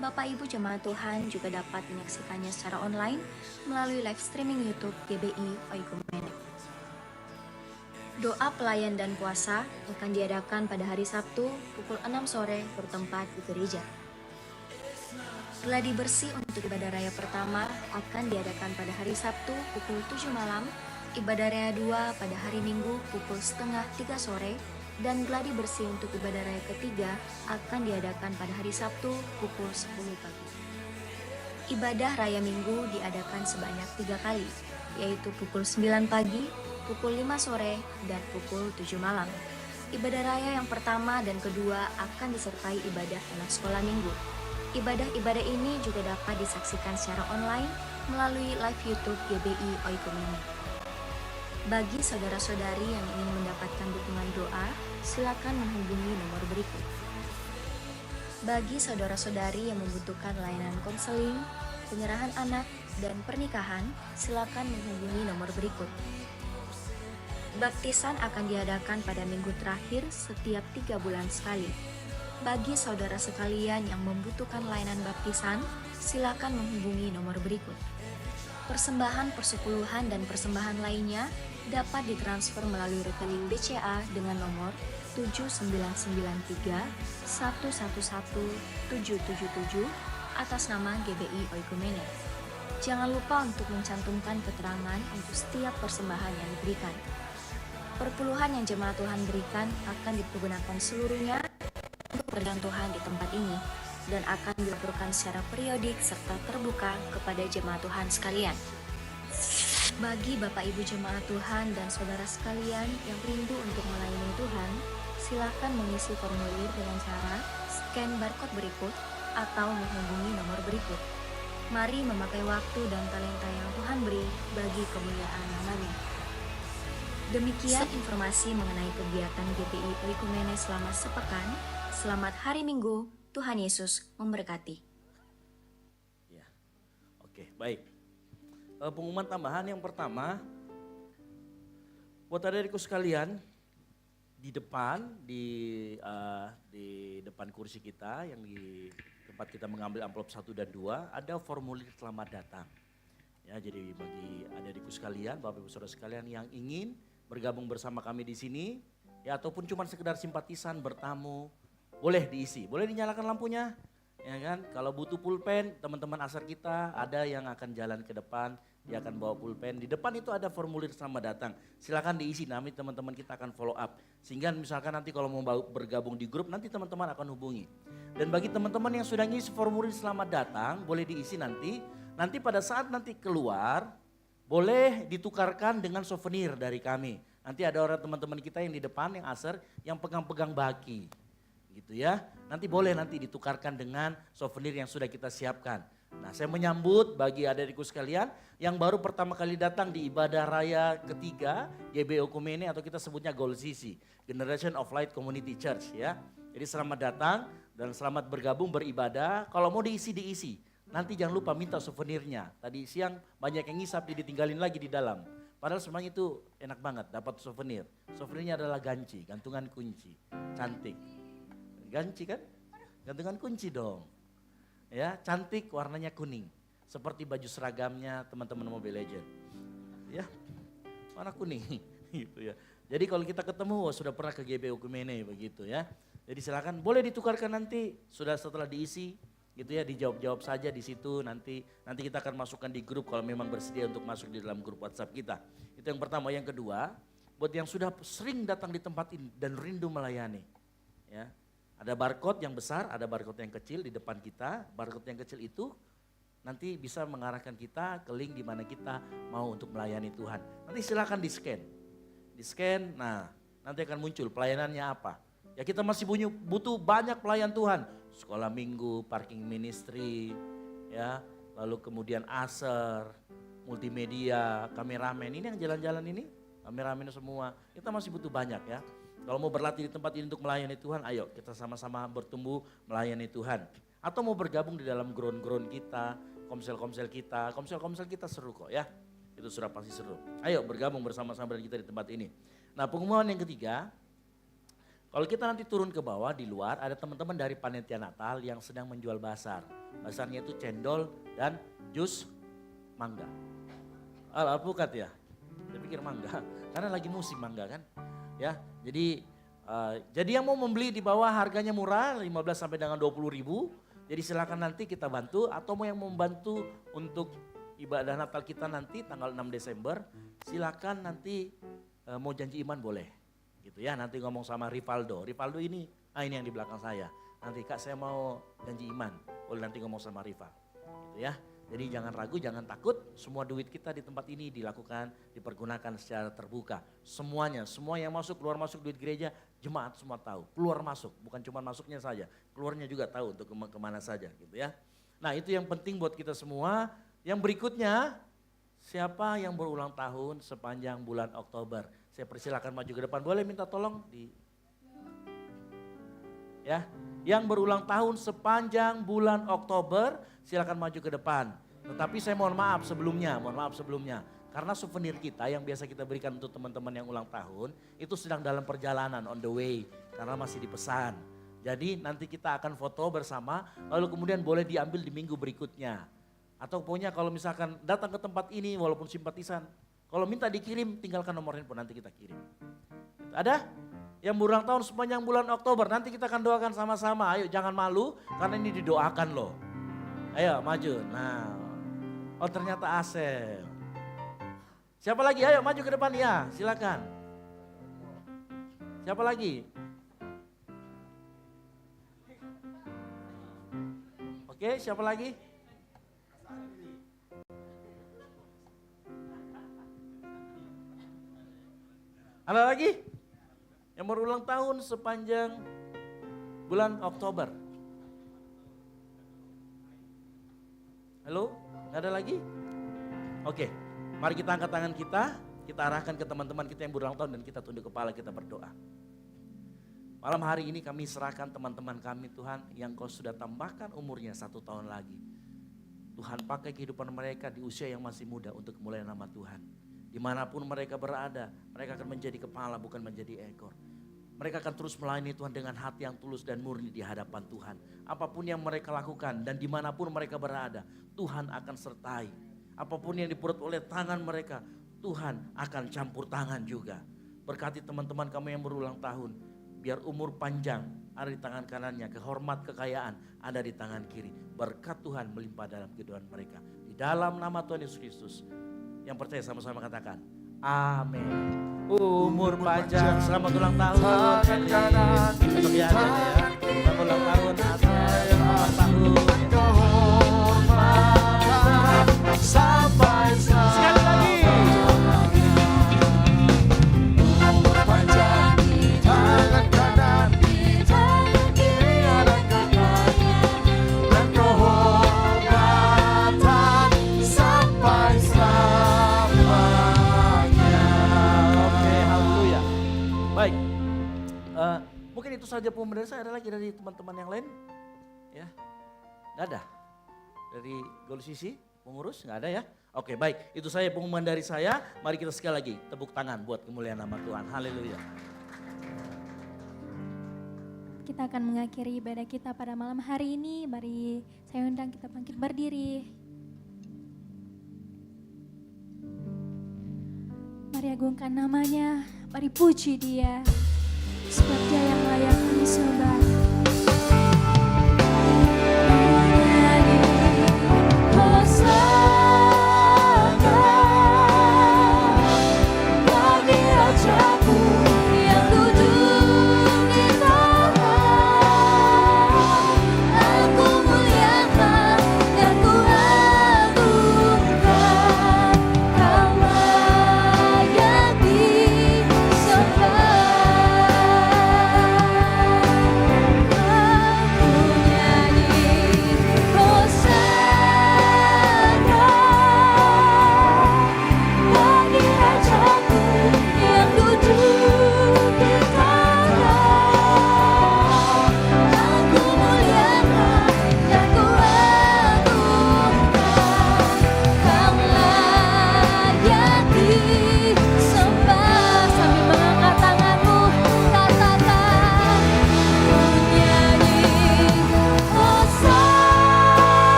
Bapak Ibu jemaat Tuhan juga dapat menyaksikannya secara online melalui live streaming YouTube GBI Oikumene. Doa pelayan dan puasa akan diadakan pada hari Sabtu pukul 6 sore bertempat di gereja. Gladi bersih untuk ibadah raya pertama akan diadakan pada hari Sabtu pukul 7 malam, ibadah raya 2 pada hari Minggu pukul setengah 3 sore, dan gladi bersih untuk ibadah raya ketiga akan diadakan pada hari Sabtu pukul 10 pagi. Ibadah raya Minggu diadakan sebanyak 3 kali, yaitu pukul 9 pagi, pukul 5 sore, dan pukul 7 malam. Ibadah raya yang pertama dan kedua akan disertai ibadah anak sekolah minggu. Ibadah-ibadah ini juga dapat disaksikan secara online melalui live YouTube GBI Oikumene. Bagi saudara-saudari yang ingin mendapatkan dukungan doa, silakan menghubungi nomor berikut. Bagi saudara-saudari yang membutuhkan layanan konseling, penyerahan anak, dan pernikahan, silakan menghubungi nomor berikut. Baptisan akan diadakan pada minggu terakhir setiap 3 bulan sekali. Bagi saudara sekalian yang membutuhkan layanan baptisan, silakan menghubungi nomor berikut. Persembahan persepuluhan dan persembahan lainnya dapat ditransfer melalui rekening BCA dengan nomor 7993 111 777 atas nama GBI Oikumene. Jangan lupa untuk mencantumkan keterangan untuk setiap persembahan yang diberikan. Perpuluhan yang jemaat Tuhan berikan akan dipergunakan seluruhnya untuk pekerjaan Tuhan di tempat ini dan akan dilaporkan secara periodik serta terbuka kepada jemaat Tuhan sekalian. Bagi Bapak Ibu jemaat Tuhan dan saudara sekalian yang rindu untuk melayani Tuhan, silakan mengisi formulir dengan cara scan barcode berikut atau menghubungi nomor berikut. Mari memakai waktu dan talenta yang Tuhan beri bagi kemuliaan nama-Nya. Demikian informasi mengenai kegiatan GBI Oikumene selama sepekan. Selamat hari Minggu. Tuhan Yesus memberkati. Ya, oke, baik. Pengumuman tambahan yang pertama, buat adik-adikku sekalian, di depan di depan kursi kita yang di tempat kita mengambil amplop 1 dan 2 ada formulir selamat datang. Ya, jadi bagi adik-adikku sekalian, Bapak Ibu Saudara sekalian yang ingin bergabung bersama kami di sini, ya ataupun cuma sekedar simpatisan bertamu, boleh diisi, boleh dinyalakan lampunya, ya kan? Kalau butuh pulpen, teman-teman asar kita ada yang akan jalan ke depan, dia akan bawa pulpen. Di depan itu ada formulir selamat datang, silakan diisi. Nanti teman-teman kita akan follow up. Sehingga misalkan nanti kalau mau bergabung di grup, nanti teman-teman akan hubungi. Dan bagi teman-teman yang sudah ngisi formulir selamat datang, boleh diisi nanti. Nanti pada saat nanti keluar, boleh ditukarkan dengan souvenir dari kami. Nanti ada orang teman-teman kita yang di depan, yang asar, yang pegang-pegang baki. Gitu ya, nanti boleh nanti ditukarkan dengan souvenir yang sudah kita siapkan. Nah, saya menyambut bagi adik-adikku sekalian yang baru pertama kali datang di ibadah raya ketiga GBI Oikumene atau kita sebutnya GOLCC, Generation of Light Community Church ya. Jadi selamat datang dan selamat bergabung beribadah. Kalau mau diisi. Nanti jangan lupa minta souvenirnya. Tadi siang banyak yang ngisap ditinggalin lagi di dalam. Padahal semuanya itu enak banget dapat souvenir. Souvenirnya adalah ganci, gantungan kunci, cantik. Ganci kan? Gantungan kunci dong. Ya, cantik warnanya kuning. Seperti baju seragamnya teman-teman Mobile Legend. Ya, warna kuning gitu ya. Jadi kalau kita ketemu sudah pernah ke GBI Oikumene begitu ya. Jadi silakan boleh ditukarkan nanti sudah setelah diisi gitu ya, dijawab-jawab saja di situ, nanti kita akan masukkan di grup kalau memang bersedia untuk masuk di dalam grup WhatsApp kita. Itu yang pertama. Yang kedua, buat yang sudah sering datang di tempat ini dan rindu melayani, ya. Ada barcode yang besar, ada barcode yang kecil di depan kita. Barcode yang kecil itu nanti bisa mengarahkan kita ke link di mana kita mau untuk melayani Tuhan. Nanti silakan di-scan, nah nanti akan muncul pelayanannya apa. Ya kita masih butuh banyak pelayan Tuhan. Sekolah minggu, parking ministry, ya, lalu kemudian aser, multimedia, kameramen. Ini yang jalan-jalan ini, kameramen semua. Kita masih butuh banyak ya. Kalau mau berlatih di tempat ini untuk melayani Tuhan, ayo kita sama-sama bertumbuh melayani Tuhan. Atau mau bergabung di dalam ground-ground kita, komsel-komsel kita seru kok ya. Itu sudah pasti seru. Ayo bergabung bersama-sama dengan kita di tempat ini. Nah, pengumuman yang ketiga, kalau kita nanti turun ke bawah di luar, ada teman-teman dari panitia Natal yang sedang menjual basar. Basarnya itu cendol dan jus mangga. Alpukat ya? Saya pikir mangga, karena lagi musim mangga kan. Ya, jadi yang mau membeli di bawah harganya murah, 15 sampai dengan 20 ribu. Jadi silakan nanti kita bantu, atau mau yang membantu untuk ibadah Natal kita nanti tanggal 6 Desember, silakan nanti mau janji iman boleh. Gitu ya, nanti ngomong sama Rivaldo ini yang di belakang saya. Nanti Kak saya mau janji iman, boleh nanti ngomong sama Rival. Gitu ya. Jadi jangan ragu, jangan takut, semua duit kita di tempat ini dipergunakan secara terbuka. Semuanya, semua yang masuk, keluar masuk duit gereja, jemaat semua tahu. Keluar masuk, bukan cuma masuknya saja, keluarnya juga tahu untuk kemana saja gitu ya. Nah itu yang penting buat kita semua. Yang berikutnya, siapa yang berulang tahun sepanjang bulan Oktober? Saya persilakan maju ke depan, boleh minta tolong ya. Yang berulang tahun sepanjang bulan Oktober, silakan maju ke depan. Tetapi saya mohon maaf sebelumnya, karena souvenir kita yang biasa kita berikan untuk teman-teman yang ulang tahun, itu sedang dalam perjalanan, on the way, karena masih dipesan. Jadi nanti kita akan foto bersama, lalu kemudian boleh diambil di minggu berikutnya. Atau pokoknya kalau misalkan datang ke tempat ini walaupun simpatisan, kalau minta dikirim tinggalkan nomor handphone, nanti kita kirim. Ada? Yang berulang tahun sepanjang bulan Oktober, nanti kita akan doakan sama-sama. Ayo jangan malu karena ini didoakan loh. Ayo maju. Nah, oh ternyata Asel. Siapa lagi? Ayo maju ke depan ya, silakan. Siapa lagi? Oke, siapa lagi? Ada lagi? Yang berulang tahun sepanjang bulan Oktober. Halo? Gak ada lagi? Oke, mari kita angkat tangan kita arahkan ke teman-teman kita yang berulang tahun dan kita tunduk kepala, kita berdoa. Malam hari ini kami serahkan teman-teman kami Tuhan yang Kau sudah tambahkan umurnya 1 tahun lagi. Tuhan pakai kehidupan mereka di usia yang masih muda untuk kemuliaan nama Tuhan. Dimanapun mereka berada, mereka akan menjadi kepala bukan menjadi ekor. Mereka akan terus melayani Tuhan dengan hati yang tulus dan murni di hadapan Tuhan. Apapun yang mereka lakukan dan dimanapun mereka berada, Tuhan akan sertai. Apapun yang diperbuat oleh tangan mereka, Tuhan akan campur tangan juga. Berkati teman-teman kami yang berulang tahun, biar umur panjang ada di tangan kanannya, kehormat kekayaan ada di tangan kiri. Berkat Tuhan melimpah dalam kehidupan mereka. Di dalam nama Tuhan Yesus Kristus. Yang percaya sama-sama katakan, amin. Umur panjang, selamat ulang tahun. Besok ya, selamat ulang tahun, selamat tahun. Sampai Sekali lagi. umur panjang, tangan kanan, tangan kiri ada kekayaan dan kehormatan sampai selamanya. Oke, haleluya. Baik, mungkin itu saja pengumuman dari saya. Ada lagi dari teman-teman yang lain? Ya, nggak ada. Dari Gol Sisi, pengurus nggak ada ya? Oke, baik. Itu saya pengumuman dari saya. Mari kita sekali lagi tepuk tangan buat kemuliaan nama Tuhan. Haleluya. Kita akan mengakhiri ibadah kita pada malam hari ini. Mari saya undang kita bangkit berdiri. Mari agungkan namanya, mari puji Dia. Sebab Dia yang layak kami sembah.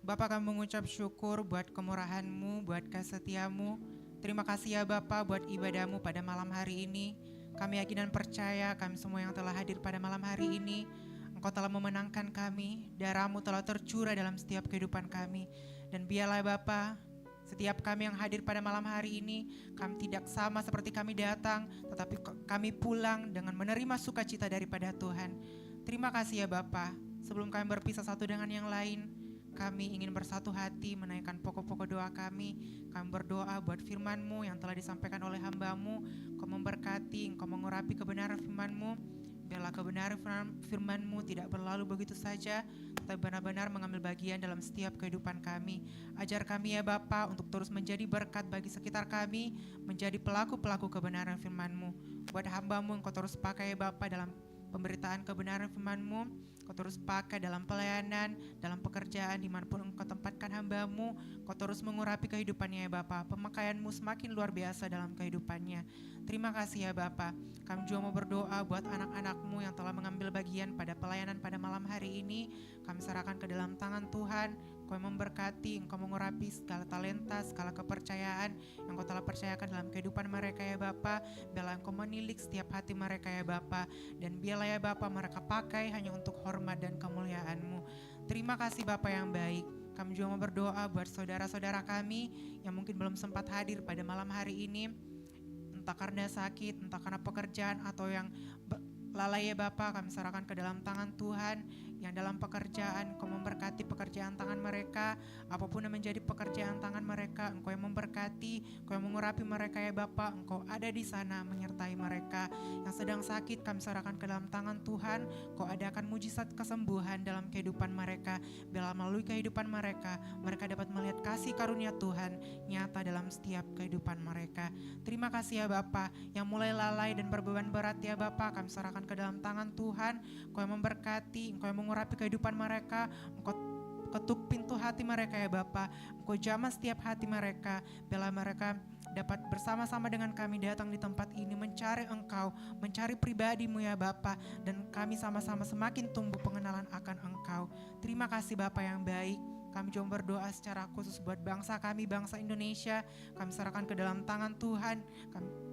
Bapa, kami mengucap syukur buat kemurahan-Mu, buat kesetiamu. Terima kasih ya Bapa buat ibadah-Mu pada malam hari ini. Kami yakin dan percaya kami semua yang telah hadir pada malam hari ini, Engkau telah memenangkan kami, darah-Mu telah tercurah dalam setiap kehidupan kami. Dan biarlah Bapa, setiap kami yang hadir pada malam hari ini, kami tidak sama seperti kami datang, tetapi kami pulang dengan menerima sukacita daripada Tuhan. Terima kasih ya Bapa. Sebelum kami berpisah satu dengan yang lain, kami ingin bersatu hati menaikkan pokok-pokok doa kami. Kami berdoa buat firman-Mu yang telah disampaikan oleh hamba-Mu. Engkau memberkati, Engkau mengurapi kebenaran firman-Mu. Biarlah kebenaran firman-Mu tidak berlalu begitu saja, tetapi benar-benar mengambil bagian dalam setiap kehidupan kami. Ajar kami ya Bapa untuk terus menjadi berkat bagi sekitar kami, menjadi pelaku-pelaku kebenaran firman-Mu. Buat hamba-Mu Engkau terus pakai ya Bapa dalam pemberitaan kebenaran firman-Mu. Kau terus pakai dalam pelayanan, dalam pekerjaan, dimanapun Engkau tempatkan hamba-Mu. Kau terus mengurapi kehidupannya ya Bapa. Pemakaian-Mu semakin luar biasa dalam kehidupannya. Terima kasih ya Bapa. Kami juga mau berdoa buat anak-anak-Mu yang telah mengambil bagian pada pelayanan pada malam hari ini. Kami serahkan ke dalam tangan Tuhan. Kau memberkati, Engkau mengurapi segala talenta, segala kepercayaan yang Kau telah percayakan dalam kehidupan mereka ya Bapa. Biarlah Engkau menilik setiap hati mereka ya Bapa. Dan biarlah ya Bapa mereka pakai hanya untuk hormat dan kemuliaan-Mu. Terima kasih Bapa yang baik. Kami juga mau berdoa buat saudara-saudara kami yang mungkin belum sempat hadir pada malam hari ini, entah karena sakit, entah karena pekerjaan, atau yang lalai ya Bapa. Kami serahkan ke dalam tangan Tuhan. Yang dalam pekerjaan, Engkau memberkati pekerjaan tangan mereka, apapun yang menjadi pekerjaan tangan mereka, Engkau yang memberkati, Engkau yang mengurapi mereka ya Bapa. Engkau ada di sana menyertai mereka. Yang sedang sakit kami serahkan ke dalam tangan Tuhan. Engkau adakan mujizat kesembuhan dalam kehidupan mereka. Biarlah melalui kehidupan mereka, mereka dapat melihat kasih karunia Tuhan nyata dalam setiap kehidupan mereka. Terima kasih ya Bapa. Yang mulai lalai dan berbeban berat ya Bapa, kami serahkan ke dalam tangan Tuhan. Engkau yang memberkati, Engkau yang mengurapi kehidupan mereka. Engkau ketuk pintu hati mereka ya Bapa. Engkau jamah setiap hati mereka. Biarlah mereka dapat bersama-sama dengan kami datang di tempat ini mencari Engkau, mencari pribadi-Mu ya Bapa. Dan kami sama-sama semakin tumbuh pengenalan akan Engkau. Terima kasih Bapa yang baik. Kami juga berdoa secara khusus buat bangsa kami, bangsa Indonesia. Kami serahkan ke dalam tangan Tuhan.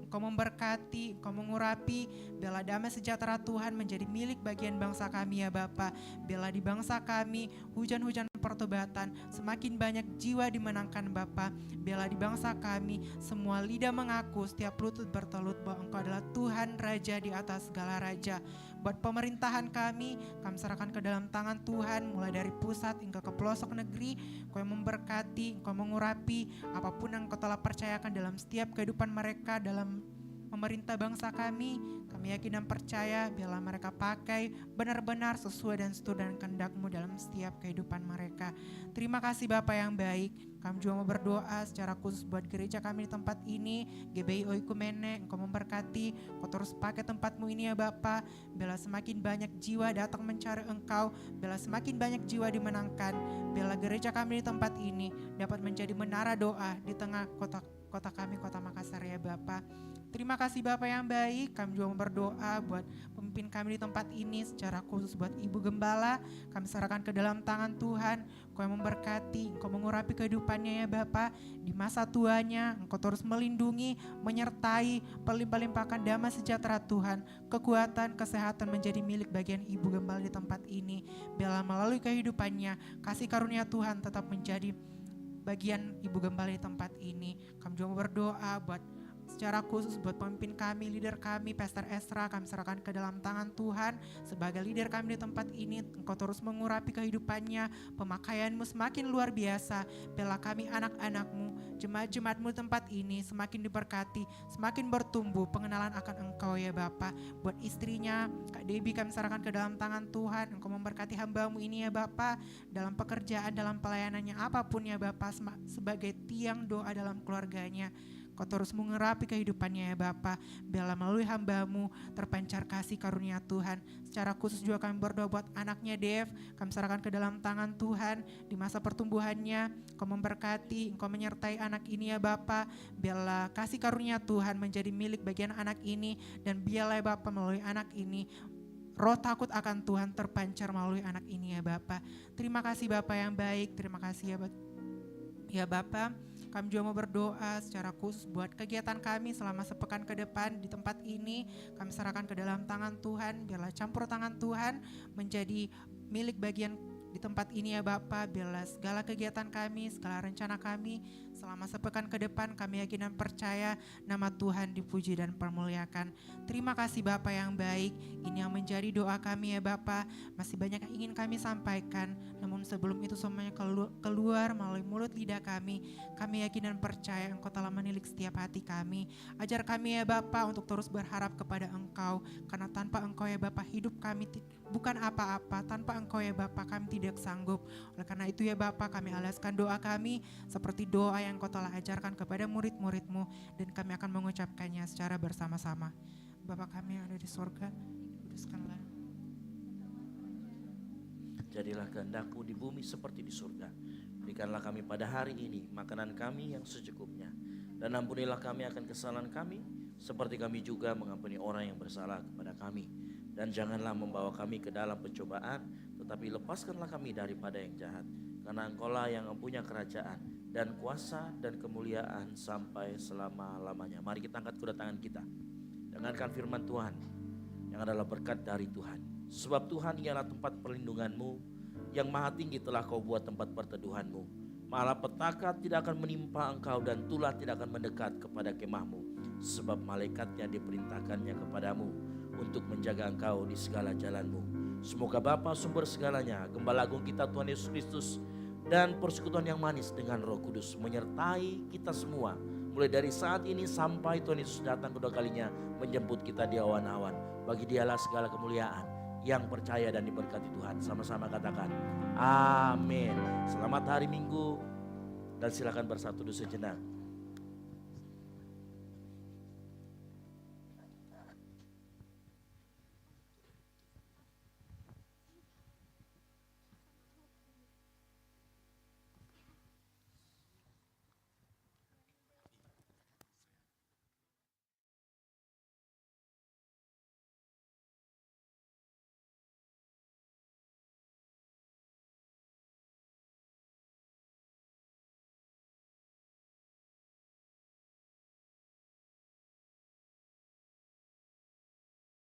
Engkau memberkati, Engkau mengurapi. Biarlah damai sejahtera Tuhan menjadi milik bagian bangsa kami ya Bapa. Biarlah di bangsa kami hujan-hujan pertobatan, semakin banyak jiwa dimenangkan Bapa. Biarlah di bangsa kami semua lidah mengaku, setiap lutut bertelut bahwa Engkau adalah Tuhan Raja di atas segala raja. Buat pemerintahan kami serahkan ke dalam tangan Tuhan, mulai dari pusat hingga ke pelosok negeri. Engkau yang memberkati, Engkau mengurapi apapun yang Engkau telah percayakan dalam setiap kehidupan mereka, dalam memerintah bangsa kami yakin dan percaya biarlah mereka pakai benar-benar sesuai dan seturut dengan kehendak-Mu dalam setiap kehidupan mereka. Terima kasih Bapa yang baik. Kami juga mau berdoa secara khusus buat gereja kami di tempat ini, GBI Oikumene. Engkau memberkati, Engkau terus pakai tempat-Mu ini ya Bapa. Biarlah semakin banyak jiwa datang mencari Engkau, biarlah semakin banyak jiwa dimenangkan. Biarlah gereja kami di tempat ini dapat menjadi menara doa di tengah kota kami, kota Makassar ya Bapa. Terima kasih Bapa yang baik. Kami juga berdoa buat pemimpin kami di tempat ini, secara khusus buat Ibu Gembala. Kami serahkan ke dalam tangan Tuhan. Engkau yang memberkati, Engkau mengurapi kehidupannya ya Bapa. Di masa tuanya Engkau terus melindungi, menyertai, melimpahkan damai sejahtera Tuhan, kekuatan, kesehatan menjadi milik bagian Ibu Gembala di tempat ini. Biarlah melalui kehidupannya kasih karunia Tuhan tetap menjadi bagian Ibu Gembala di tempat ini. Kami juga berdoa buat secara khusus buat pemimpin kami, leader kami, Pastor Esra. Kami serahkan ke dalam tangan Tuhan. Sebagai leader kami di tempat ini, Engkau terus mengurapi kehidupannya, pemakaian-Mu semakin luar biasa. Biarlah kami anak-anak-Mu, jemaat-jemaat-Mu di tempat ini semakin diberkati, semakin bertumbuh pengenalan akan Engkau ya Bapa. Buat istrinya, Kak Debbie, kami serahkan ke dalam tangan Tuhan. Engkau memberkati hamba-Mu ini ya Bapa, dalam pekerjaan, dalam pelayanannya, apapun ya Bapa, sebagai tiang doa dalam keluarganya. Kau terus mengurapi kehidupannya ya Bapa. Biarlah melalui hamba-Mu terpancar kasih karunia Tuhan. Secara khusus juga kami berdoa buat anaknya Dev. Kami serahkan ke dalam tangan Tuhan di masa pertumbuhannya. Kau memberkati, Engkau menyertai anak ini ya Bapa. Biarlah kasih karunia Tuhan menjadi milik bagian anak ini. Dan biarlah ya Bapa melalui anak ini roh takut akan Tuhan terpancar melalui anak ini ya Bapa. Terima kasih Bapa yang baik, terima kasih ya Bapa. Kami juga mau berdoa secara khusus buat kegiatan kami selama sepekan ke depan di tempat ini. Kami serahkan ke dalam tangan Tuhan, biarlah campur tangan Tuhan menjadi milik bagian di tempat ini ya Bapa. Biarlah segala kegiatan kami, segala rencana kami selama sepekan ke depan kami yakin dan percaya nama Tuhan dipuji dan permuliakan. Terima kasih Bapa yang baik, ini yang menjadi doa kami ya Bapa. Masih banyak yang ingin kami sampaikan, namun sebelum itu semuanya keluar melalui mulut lidah kami yakin dan percaya Engkau telah menilik setiap hati kami. Ajar kami ya Bapa untuk terus berharap kepada Engkau, karena tanpa Engkau ya Bapa hidup kami bukan apa-apa, tanpa Engkau ya Bapa kami tidak sanggup. Oleh karena itu ya Bapa kami alaskan doa kami seperti doa yang Engkau telah ajarkan kepada murid-murid-Mu, dan kami akan mengucapkannya secara bersama-sama. Bapa kami yang ada di sorga, dikuduskanlah. Jadilah kehendak-Mu di bumi seperti di surga. Berikanlah kami pada hari ini makanan kami yang secukupnya. Dan ampunilah kami akan kesalahan kami, seperti kami juga mengampuni orang yang bersalah kepada kami. Dan janganlah membawa kami ke dalam pencobaan, tetapi lepaskanlah kami daripada yang jahat. Karena Engkau-lah yang mempunyai kerajaan dan kuasa dan kemuliaan sampai selama-lamanya. Mari kita angkat kedua tangan kita. Dengarkan firman Tuhan yang adalah berkat dari Tuhan. Sebab Tuhan ialah tempat perlindungan-Mu, yang maha tinggi telah Kau buat tempat perteduhan-Mu. Malapetaka tidak akan menimpa Engkau dan tulah tidak akan mendekat kepada kemah-Mu. Sebab malaikatnya diperintahkannya kepadamu untuk menjaga Engkau di segala jalan-Mu. Semoga Bapa sumber segalanya, Gembala Agung kita Tuhan Yesus Kristus, dan persekutuan yang manis dengan Roh Kudus menyertai kita semua. Mulai dari saat ini sampai Tuhan Yesus datang kedua kalinya menjemput kita di awan-awan. Bagi Dialah segala kemuliaan, yang percaya dan diberkati Tuhan. Sama-sama katakan amin. Selamat hari Minggu, dan silakan bersatu dulu sejenak.